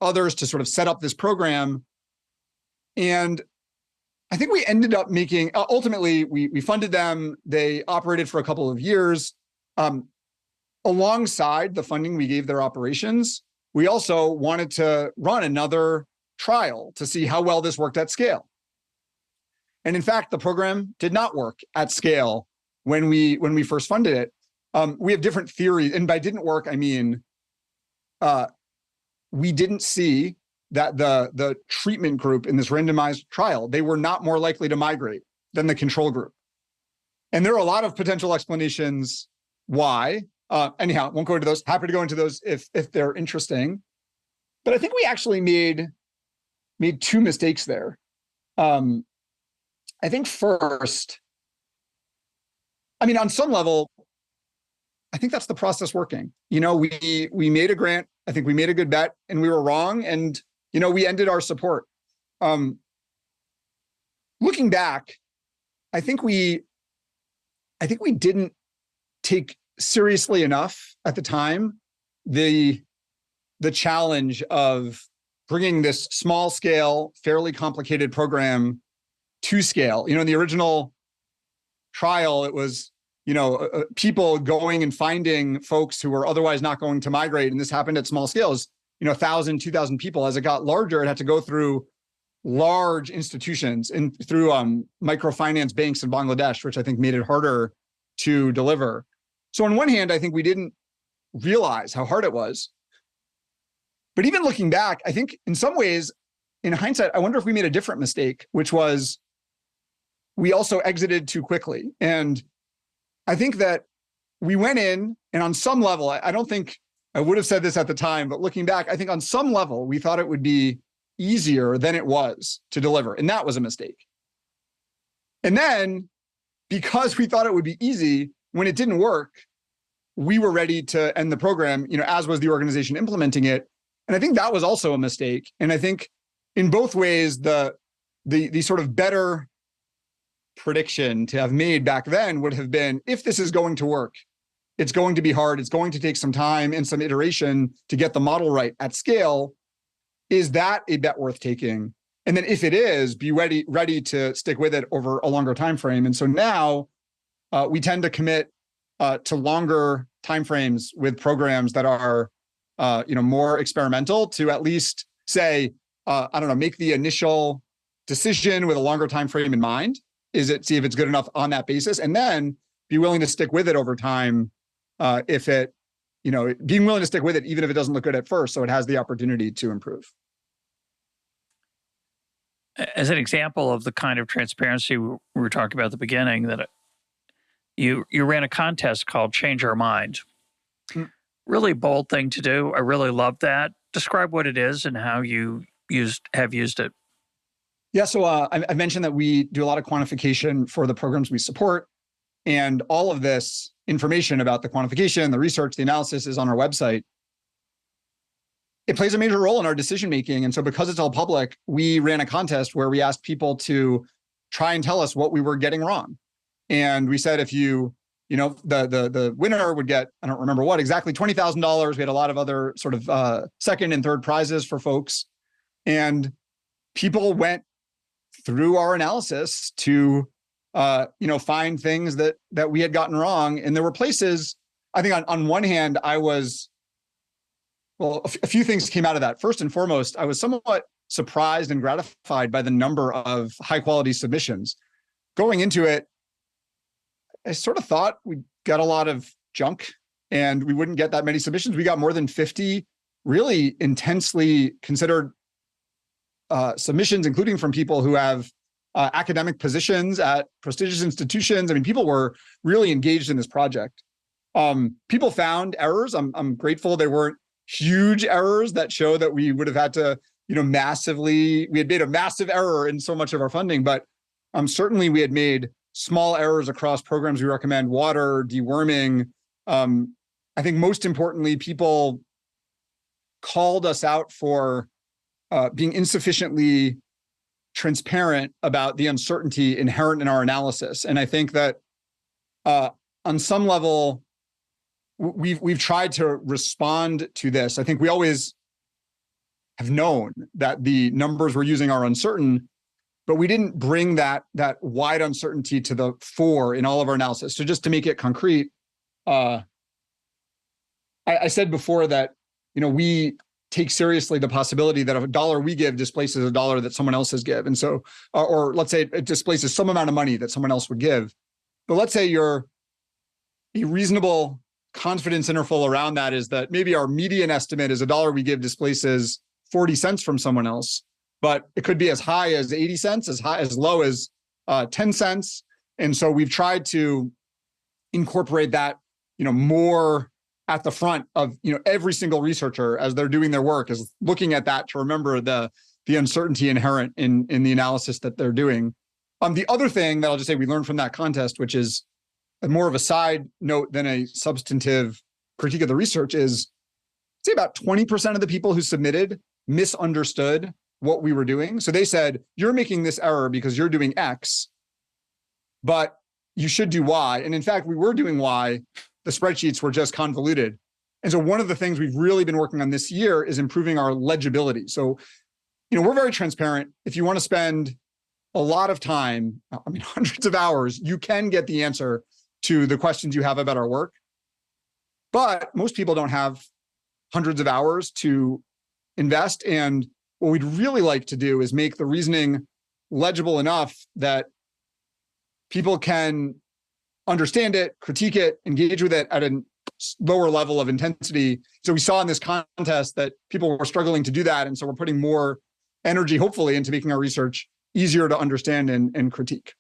others to sort of set up this program. And I think we ended up making, ultimately, we funded them. They operated for a couple of years. Alongside the funding we gave their operations, we also wanted to run another trial to see how well this worked at scale. And in fact, the program did not work at scale when we first funded it. We have different theories, and by didn't work, I mean we didn't see that the treatment group in this randomized trial, they were not more likely to migrate than the control group. And there are a lot of potential explanations why. Anyhow, won't go into those. Happy to go into those if they're interesting. But I think we actually made two mistakes there. I think first, I mean, on some level, I think that's the process working. You know, we made a grant. I think we made a good bet, and we were wrong. And you know, we ended our support. Looking back, I think we didn't take seriously enough at the time the challenge of bringing this small scale, fairly complicated program to scale. You know, in the original trial, it was, you know, people going and finding folks who were otherwise not going to migrate. And this happened at small scales, you know, 1,000, 2,000 people. As it got larger, it had to go through large institutions and through microfinance banks in Bangladesh, which I think made it harder to deliver. So on one hand, I think we didn't realize how hard it was. But even looking back, I think in some ways, in hindsight, I wonder if we made a different mistake, which was we also exited too quickly. And I think that we went in, and on some level, I don't think I would have said this at the time, but looking back, I think on some level, we thought it would be easier than it was to deliver. And that was a mistake. And then because we thought it would be easy, when it didn't work, we were ready to end the program, you know, as was the organization implementing it. And I think that was also a mistake. And I think in both ways, the sort of better prediction to have made back then would have been, if this is going to work, it's going to be hard. It's going to take some time and some iteration to get the model right at scale. Is that a bet worth taking? And then if it is, be ready to stick with it over a longer time frame. And so now we tend to commit to longer timeframes with programs that are more experimental, to at least say, make the initial decision with a longer time frame in mind. See if it's good enough on that basis, and then be willing to stick with it over time. Being willing to stick with it even if it doesn't look good at first, so it has the opportunity to improve. As an example of the kind of transparency we were talking about at the beginning, that you ran a contest called Change Our Mind. Really bold thing to do. I really love that. Describe what it is and how you have used it. Yeah, so I mentioned that we do a lot of quantification for the programs we support, and all of this information about the quantification, the research, the analysis is on our website. It plays a major role in our decision-making, and so because it's all public, we ran a contest where we asked people to try and tell us what we were getting wrong. And we said, if the winner would get, I don't remember what exactly, $20,000. We had a lot of other sort of second and third prizes for folks. And people went through our analysis to, find things that we had gotten wrong. And there were places, I think on one hand, a few things came out of that. First and foremost, I was somewhat surprised and gratified by the number of high quality submissions. Going into it, I sort of thought we'd get a lot of junk and we wouldn't get that many submissions. We got more than 50 really intensely considered submissions, including from people who have academic positions at prestigious institutions. I mean, people were really engaged in this project. People found errors. I'm grateful they weren't huge errors that show that we would have had to, we had made a massive error in so much of our funding, but certainly we had made small errors across programs we recommend, water, deworming. I think most importantly, people called us out for being insufficiently transparent about the uncertainty inherent in our analysis. And I think that on some level, we've tried to respond to this. I think we always have known that the numbers we're using are uncertain. but we didn't bring that wide uncertainty to the fore in all of our analysis. So just to make it concrete, I said before that, we take seriously the possibility that if a dollar we give displaces a dollar that someone else has given. And so, or let's say it displaces some amount of money that someone else would give. But let's say a reasonable confidence interval around that is that maybe our median estimate is a dollar we give displaces 40 cents from someone else, but it could be as high as 80 cents, as low as 10 cents. And so we've tried to incorporate that, more at the front of, every single researcher as they're doing their work is looking at that to remember the uncertainty inherent in the analysis that they're doing. The other thing that I'll just say we learned from that contest, which is more of a side note than a substantive critique of the research, is say about 20% of the people who submitted misunderstood what we were doing. So they said, you're making this error because you're doing X, but you should do Y. And in fact, we were doing Y. The spreadsheets were just convoluted. And so one of the things we've really been working on this year is improving our legibility. So, we're very transparent. If you want to spend a lot of time, hundreds of hours, you can get the answer to the questions you have about our work. But most people don't have hundreds of hours to invest. And what we'd really like to do is make the reasoning legible enough that people can understand it, critique it, engage with it at a lower level of intensity. So we saw in this contest that people were struggling to do that. And so we're putting more energy, hopefully, into making our research easier to understand and critique.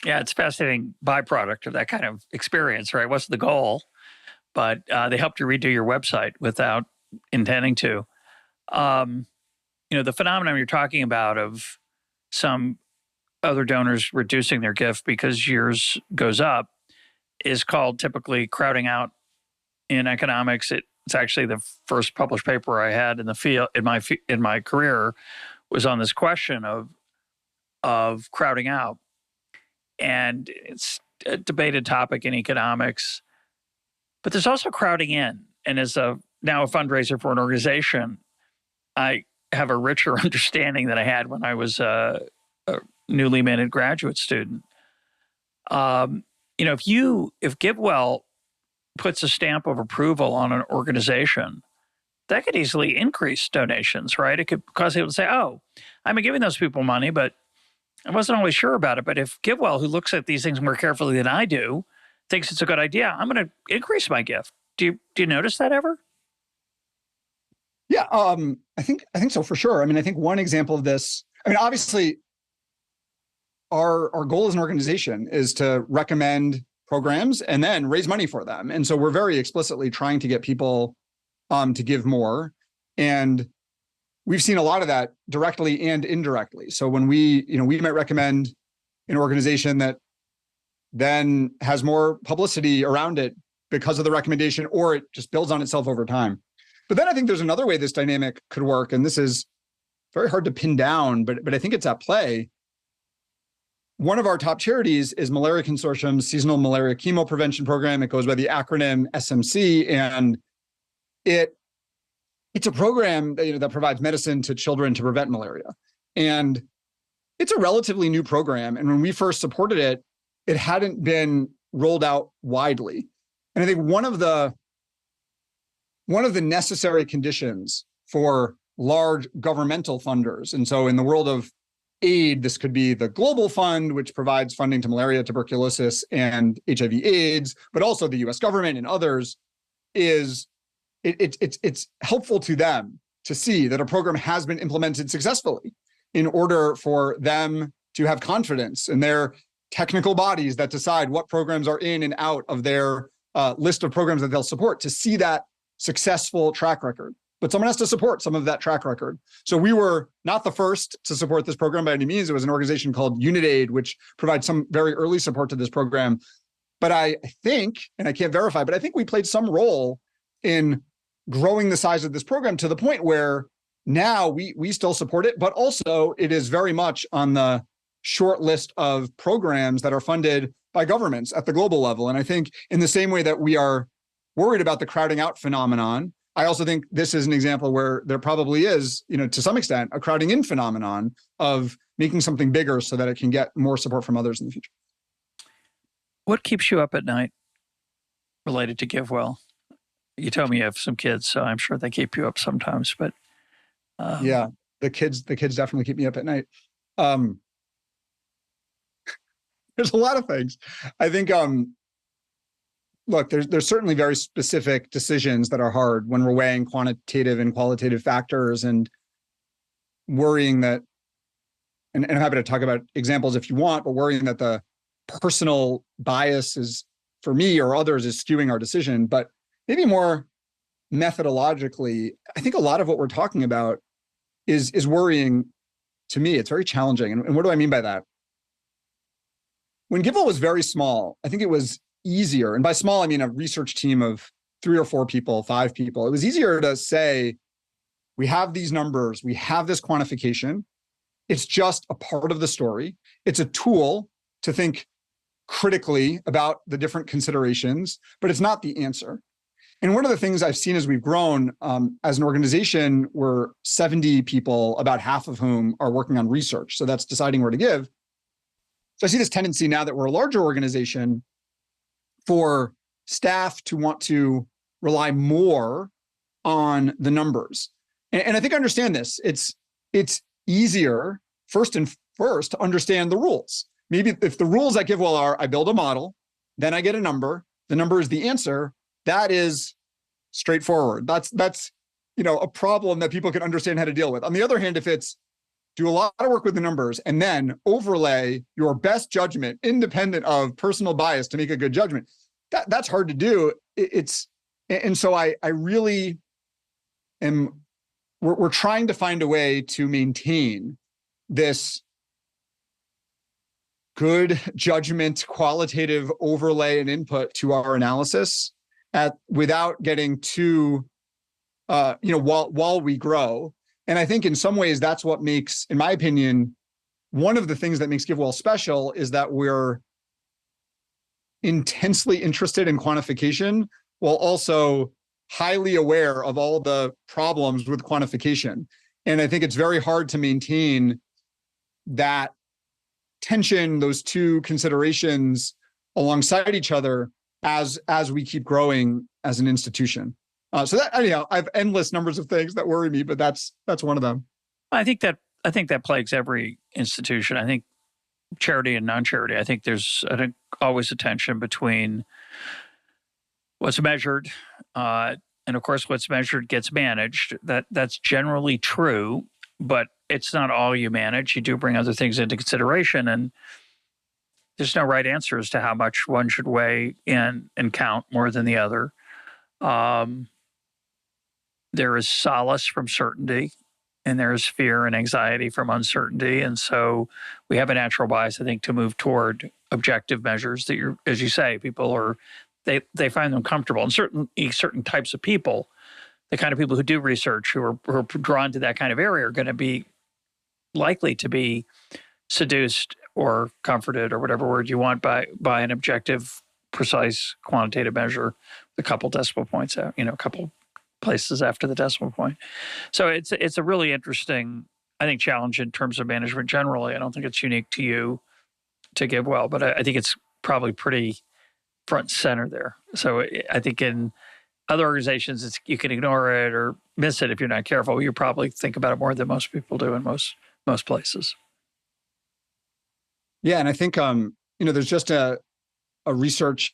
Yeah, it's a fascinating byproduct of that kind of experience, right? What's the goal? But they helped you redo your website without intending to. The phenomenon you're talking about of some other donors reducing their gift because yours goes up is called typically crowding out in economics. It's actually the first published paper I had in the field in my career was on this question of crowding out. And it's a debated topic in economics, but there's also crowding in. And as now a fundraiser for an organization, I have a richer understanding than I had when I was a newly minted graduate student. If GiveWell puts a stamp of approval on an organization, that could easily increase donations, right? It could cause people to say, oh, I'm giving those people money, but I wasn't always sure about it. But if GiveWell, who looks at these things more carefully than I do, thinks it's a good idea, I'm going to increase my gift. Do you notice that ever? Yeah, I think so for sure. I think one example of this, obviously our goal as an organization is to recommend programs and then raise money for them. And so we're very explicitly trying to get people to give more. And we've seen a lot of that directly and indirectly. So when we might recommend an organization that then has more publicity around it because of the recommendation, or it just builds on itself over time. But then I think there's another way this dynamic could work, and this is very hard to pin down, but I think it's at play. One of our top charities is Malaria Consortium's Seasonal Malaria Chemo Prevention Program. It goes by the acronym SMC, and it's a program that provides medicine to children to prevent malaria. And it's a relatively new program. And when we first supported it, it hadn't been rolled out widely. And I think one of the necessary conditions for large governmental funders, and so in the world of aid, this could be the Global Fund, which provides funding to malaria, tuberculosis, and HIV/AIDS, but also the US government and others, is it's helpful to them to see that a program has been implemented successfully in order for them to have confidence in their technical bodies that decide what programs are in and out of their list of programs that they'll support, to see that successful track record. But someone has to support some of that track record. So we were not the first to support this program by any means. It was an organization called UnitAid, which provides some very early support to this program. But I think, and I can't verify, but I think we played some role in growing the size of this program to the point where now we still support it, but also it is very much on the short list of programs that are funded by governments at the global level. And I think in the same way that we are worried about the crowding out phenomenon, I also think this is an example where there probably is, to some extent, a crowding in phenomenon of making something bigger so that it can get more support from others in the future. What keeps you up at night related to GiveWell? You told me you have some kids, so I'm sure they keep you up sometimes, but yeah, the kids definitely keep me up at night. There's a lot of things. I think, look, there's certainly very specific decisions that are hard when we're weighing quantitative and qualitative factors and worrying that, and I'm happy to talk about examples if you want, but worrying that the personal bias is, for me or others, is skewing our decision. But maybe more methodologically, I think a lot of what we're talking about is worrying to me. It's very challenging. And what do I mean by that? When GiveWell was very small, I think it was easier, and by small, I mean a research team of 3 or 4 people, 5 people. It was easier to say, we have these numbers, we have this quantification. It's just a part of the story. It's a tool to think critically about the different considerations, but it's not the answer. And one of the things I've seen as we've grown, as an organization, we're 70 people, about half of whom are working on research. So that's deciding where to give. So I see this tendency now that we're a larger organization for staff to want to rely more on the numbers. And I think I understand this. It's easier, first to understand the rules. Maybe if the rules at GiveWell are, I build a model, then I get a number, the number is the answer, that is straightforward. That's a problem that people can understand how to deal with. On the other hand, if it's do a lot of work with the numbers and then overlay your best judgment, independent of personal bias, to make a good judgment, that's hard to do. And so I really am, we're trying to find a way to maintain this good judgment, qualitative overlay and input to our analysis without getting too, while we grow. And I think in some ways that's what makes, in my opinion, one of the things that makes GiveWell special is that we're intensely interested in quantification while also highly aware of all the problems with quantification. And I think it's very hard to maintain that tension, those two considerations alongside each other as we keep growing as an institution. So that, anyhow, I have endless numbers of things that worry me, but that's one of them. I think that plagues every institution. I think charity and non-charity. I think there's always a tension between what's measured, and of course, what's measured gets managed. That's generally true, but it's not all you manage. You do bring other things into consideration, and there's no right answer as to how much one should weigh in and count more than the other. There is solace from certainty, and there is fear and anxiety from uncertainty. And so we have a natural bias, I think, to move toward objective measures that as you say, people they find them comfortable. And certain types of people, the kind of people who do research, who are drawn to that kind of area, are going to be likely to be seduced or comforted, or whatever word you want, by an objective, precise, quantitative measure with a couple decimal points out, a couple places after the decimal point. So it's a really interesting, I think, challenge in terms of management generally. I don't think it's unique to you, to GiveWell, but I think it's probably pretty front and center there. So I think in other organizations, you can ignore it or miss it if you're not careful. You probably think about it more than most people do in most places. Yeah, and I think there's just an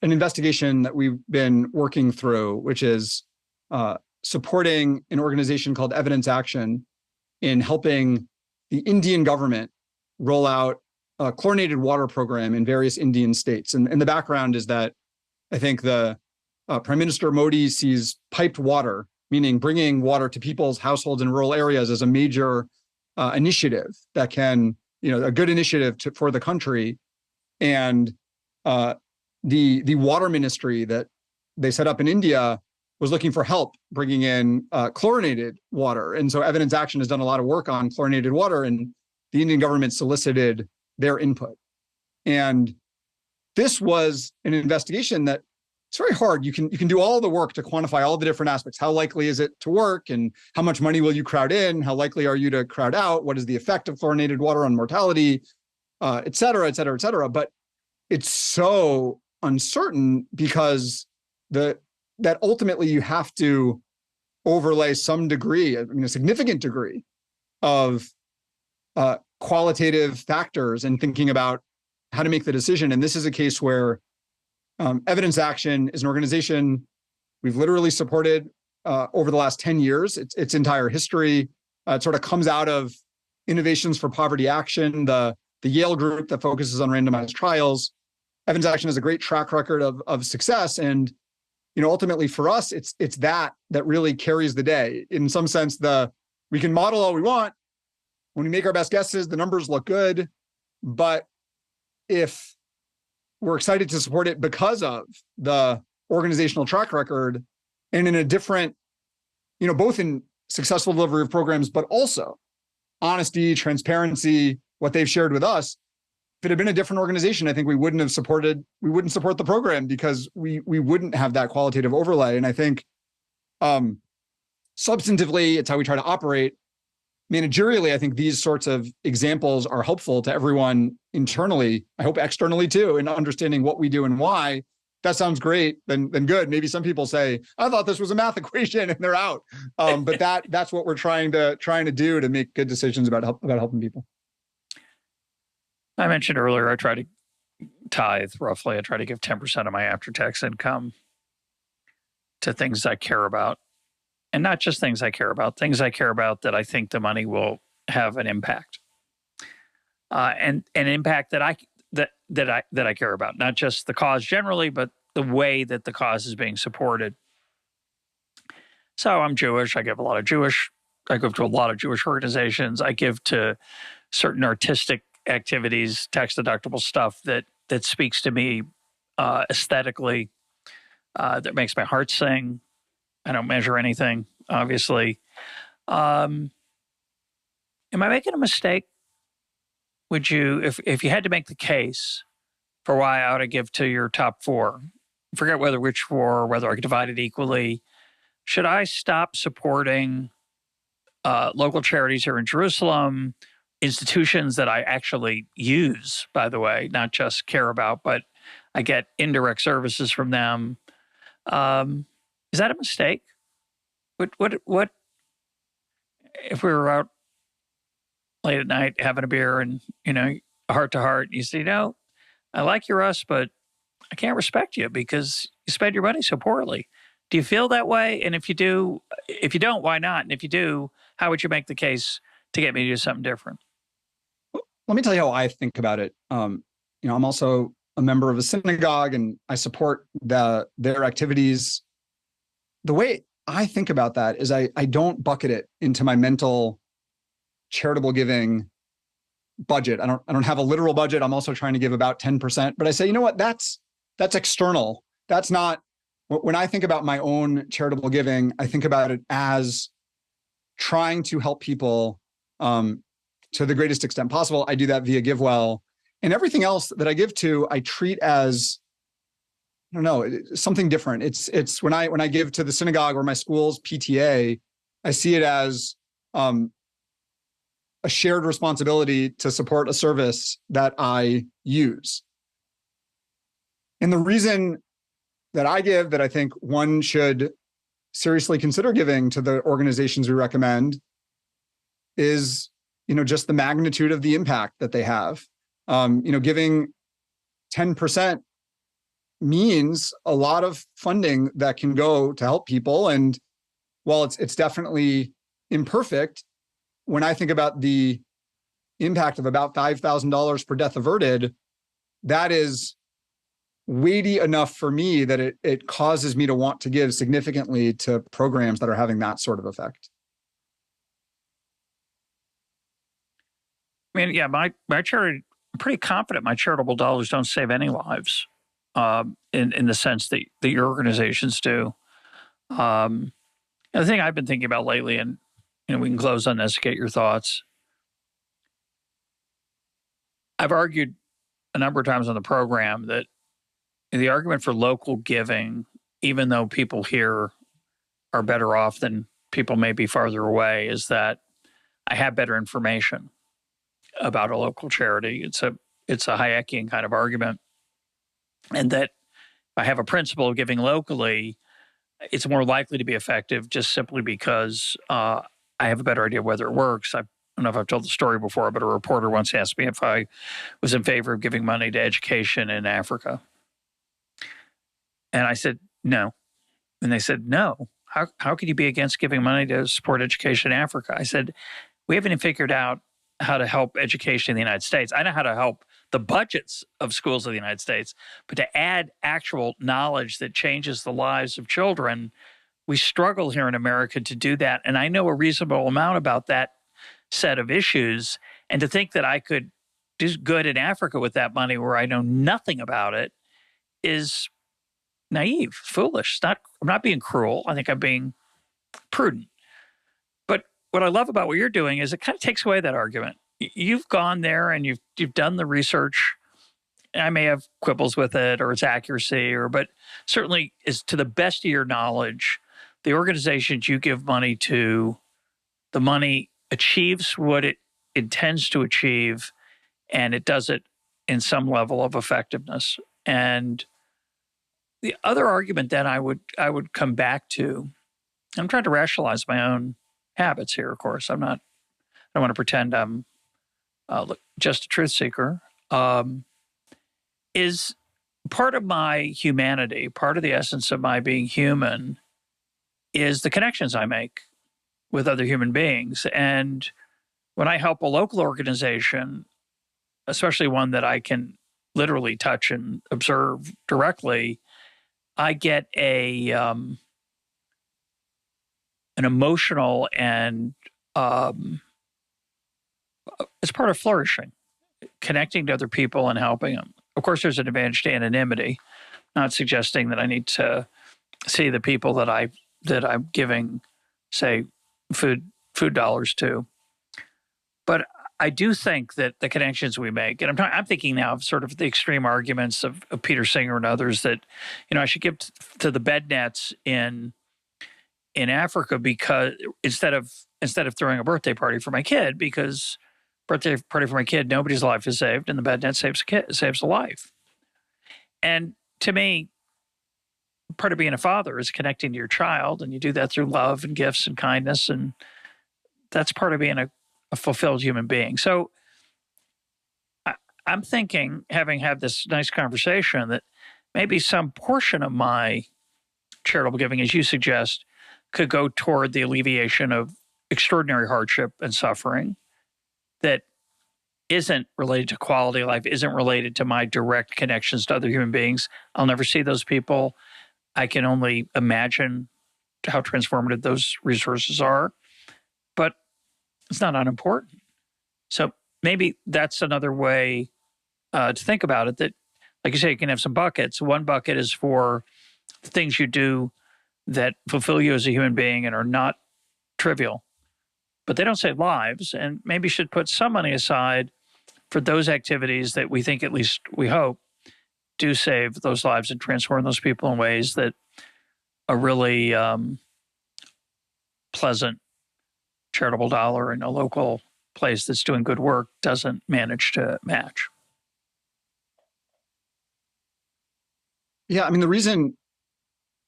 investigation that we've been working through, which is supporting an organization called Evidence Action in helping the Indian government roll out a chlorinated water program in various Indian states. And the background is that I think the Prime Minister Modi sees piped water, meaning bringing water to people's households in rural areas, as a major initiative that can, a good initiative for the country. And the water ministry that they set up in India was looking for help bringing in chlorinated water. And so Evidence Action has done a lot of work on chlorinated water, and the Indian government solicited their input. And this was an investigation that it's very hard. You can do all the work to quantify all the different aspects. How likely is it to work, and how much money will you crowd in? How likely are you to crowd out? What is the effect of fluorinated water on mortality, et cetera, et cetera, et cetera. But it's so uncertain because that ultimately you have to overlay some degree, I mean, a significant degree of qualitative factors and thinking about how to make the decision. And this is a case where Evidence Action is an organization we've literally supported over the last 10 years, its entire history. It sort of comes out of Innovations for Poverty Action, the Yale group that focuses on randomized trials. Evidence Action has a great track record of success. And ultimately for us, it's that really carries the day. In some sense, we can model all we want. When we make our best guesses, the numbers look good. But if we're excited to support it because of the organizational track record and in a different, both in successful delivery of programs, but also honesty, transparency, what they've shared with us. If it had been a different organization, I think we wouldn't support the program because we wouldn't have that qualitative overlay. And I think substantively, it's how we try to operate. Managerially, I think these sorts of examples are helpful to everyone internally. I hope externally too, in understanding what we do and why. That sounds great, then good. Maybe some people say, I thought this was a math equation, and they're out. But that's what we're trying to do to make good decisions about helping people. I mentioned earlier, I try to tithe roughly. I try to give 10% of my after-tax income to things I care about. And not just things I care about that I think the money will have an impact. And an impact that I care about, not just the cause generally, but the way that the cause is being supported. So I'm Jewish. I give to a lot of Jewish organizations. I give to certain artistic activities, tax-deductible stuff that speaks to me aesthetically, that makes my heart sing. I don't measure anything, obviously. Am I making a mistake? Would you, if you had to make the case for why I ought to give to your top four, forget which four, or whether I could divide it equally, should I stop supporting local charities here in Jerusalem, institutions that I actually use, by the way, not just care about, but I get indirect services from them? Is that a mistake? What if we were out late at night having a beer and, heart to heart, you say, I like you, Russ, but I can't respect you because you spend your money so poorly. Do you feel that way? And if you don't, why not? And if you do, how would you make the case to get me to do something different? Let me tell you how I think about it. I'm also a member of a synagogue and I support their activities. The way I think about that is I don't bucket it into my mental charitable giving budget. I don't have a literal budget. I'm also trying to give about 10%, but I say, that's external. That's not, when I think about my own charitable giving, I think about it as trying to help people to the greatest extent possible. I do that via GiveWell, and everything else that I give to, I treat as, something different. It's when I give to the synagogue or my school's PTA, I see it as a shared responsibility to support a service that I use. And the reason that I give, that I think one should seriously consider giving to the organizations we recommend, is, just the magnitude of the impact that they have. Giving 10% means a lot of funding that can go to help people. And while it's definitely imperfect, when I think about the impact of about $5,000 per death averted, that is weighty enough for me that it causes me to want to give significantly to programs that are having that sort of effect. I mean, yeah, my charity, I'm pretty confident my charitable dollars don't save any lives, in the sense that your organizations do. The thing I've been thinking about lately, and we can close on this, get your thoughts. I've argued a number of times on the program that the argument for local giving, even though people here are better off than people maybe farther away, is that I have better information about a local charity. It's a Hayekian kind of argument. And that if I have a principle of giving locally, it's more likely to be effective just simply because I have a better idea whether it works. I don't know if I've told the story before, but a reporter once asked me if I was in favor of giving money to education in Africa. And I said, no. And they said, no. How could you be against giving money to support education in Africa? I said, we haven't even figured out how to help education in the United States. I know how to help the budgets of schools of the United States, but to add actual knowledge that changes the lives of children, we struggle here in America to do that. And I know a reasonable amount about that set of issues. And to think that I could do good in Africa with that money where I know nothing about it is naive, foolish. I'm not being cruel. I think I'm being prudent. But what I love about what you're doing is it kind of takes away that argument. You've gone there and you've done the research. I may have quibbles with it or its accuracy, but certainly is to the best of your knowledge, the organizations you give money to, the money achieves what it intends to achieve, and it does it in some level of effectiveness. And the other argument that I would come back to, I'm trying to rationalize my own habits here, of course. I don't want to pretend I'm just a truth seeker, is part of my humanity, part of the essence of my being human is the connections I make with other human beings. And when I help a local organization, especially one that I can literally touch and observe directly, I get an emotional and it's part of flourishing, connecting to other people and helping them. Of course, there's an advantage to anonymity. Not suggesting that I need to see the people that I'm giving, say, food dollars to. But I do think that the connections we make, and I'm thinking now of sort of the extreme arguments of Peter Singer and others that, I should give to the bed nets in Africa because instead of throwing a birthday party for my kid, because birthday party for my kid, nobody's life is saved, and the bed net saves a life. And to me, part of being a father is connecting to your child, and you do that through love and gifts and kindness, and that's part of being a fulfilled human being. So I'm thinking, having had this nice conversation, that maybe some portion of my charitable giving, as you suggest, could go toward the alleviation of extraordinary hardship and suffering that isn't related to quality of life, isn't related to my direct connections to other human beings. I'll never see those people. I can only imagine how transformative those resources are, but it's not unimportant. So maybe that's another way to think about it, that, like you say, you can have some buckets. One bucket is for things you do that fulfill you as a human being and are not trivial, but they don't save lives, and maybe should put some money aside for those activities that we think, at least we hope, do save those lives and transform those people in ways that a really pleasant charitable dollar in a local place that's doing good work doesn't manage to match. Yeah, I mean, the reason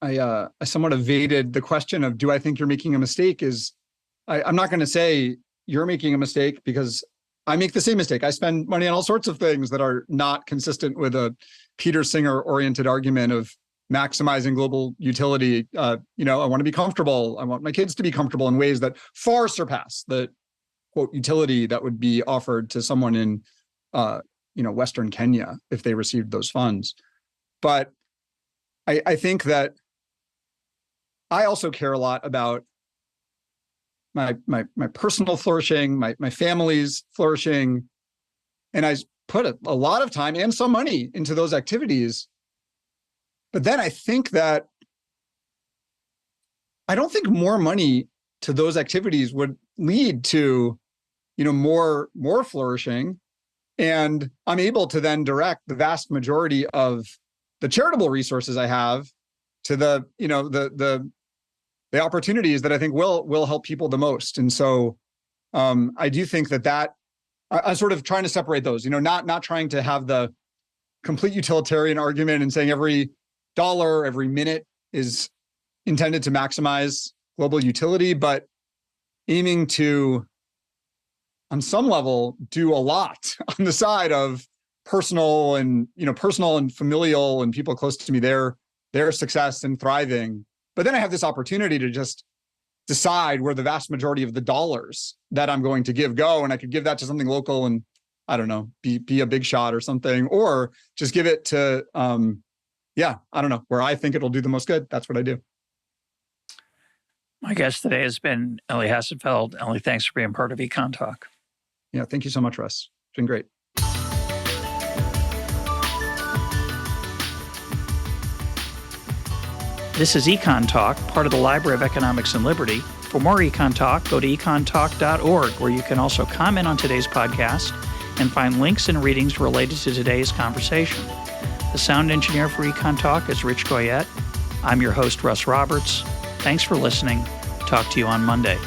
I somewhat evaded the question of, do I think you're making a mistake, is I'm not going to say you're making a mistake, because I make the same mistake. I spend money on all sorts of things that are not consistent with a Peter Singer-oriented argument of maximizing global utility. I want to be comfortable. I want my kids to be comfortable in ways that far surpass the, quote, utility that would be offered to someone in, Western Kenya if they received those funds. But I think that I also care a lot about my personal flourishing, my family's flourishing, and I put a lot of time and some money into those activities. But then I think that I don't think more money to those activities would lead to, more flourishing, and I'm able to then direct the vast majority of the charitable resources I have to the, you know, the opportunities that I think will help people the most. And so I do think that I'm sort of trying to separate those, you know, not trying to have the complete utilitarian argument and saying every dollar, every minute is intended to maximize global utility, but aiming to, on some level, do a lot on the side of personal and familial and people close to me, their success and thriving. But then I have this opportunity to just decide where the vast majority of the dollars that I'm going to give go. And I could give that to something local and, I don't know, be a big shot or something, or just give it to, I don't know, where I think it'll do the most good. That's what I do. My guest today has been Elie Hassenfeld. Elie, thanks for being part of EconTalk. Yeah, thank you so much, Russ. It's been great. This is EconTalk, part of the Library of Economics and Liberty. For more EconTalk, go to econtalk.org, where you can also comment on today's podcast and find links and readings related to today's conversation. The sound engineer for EconTalk is Rich Goyette. I'm your host, Russ Roberts. Thanks for listening. Talk to you on Monday.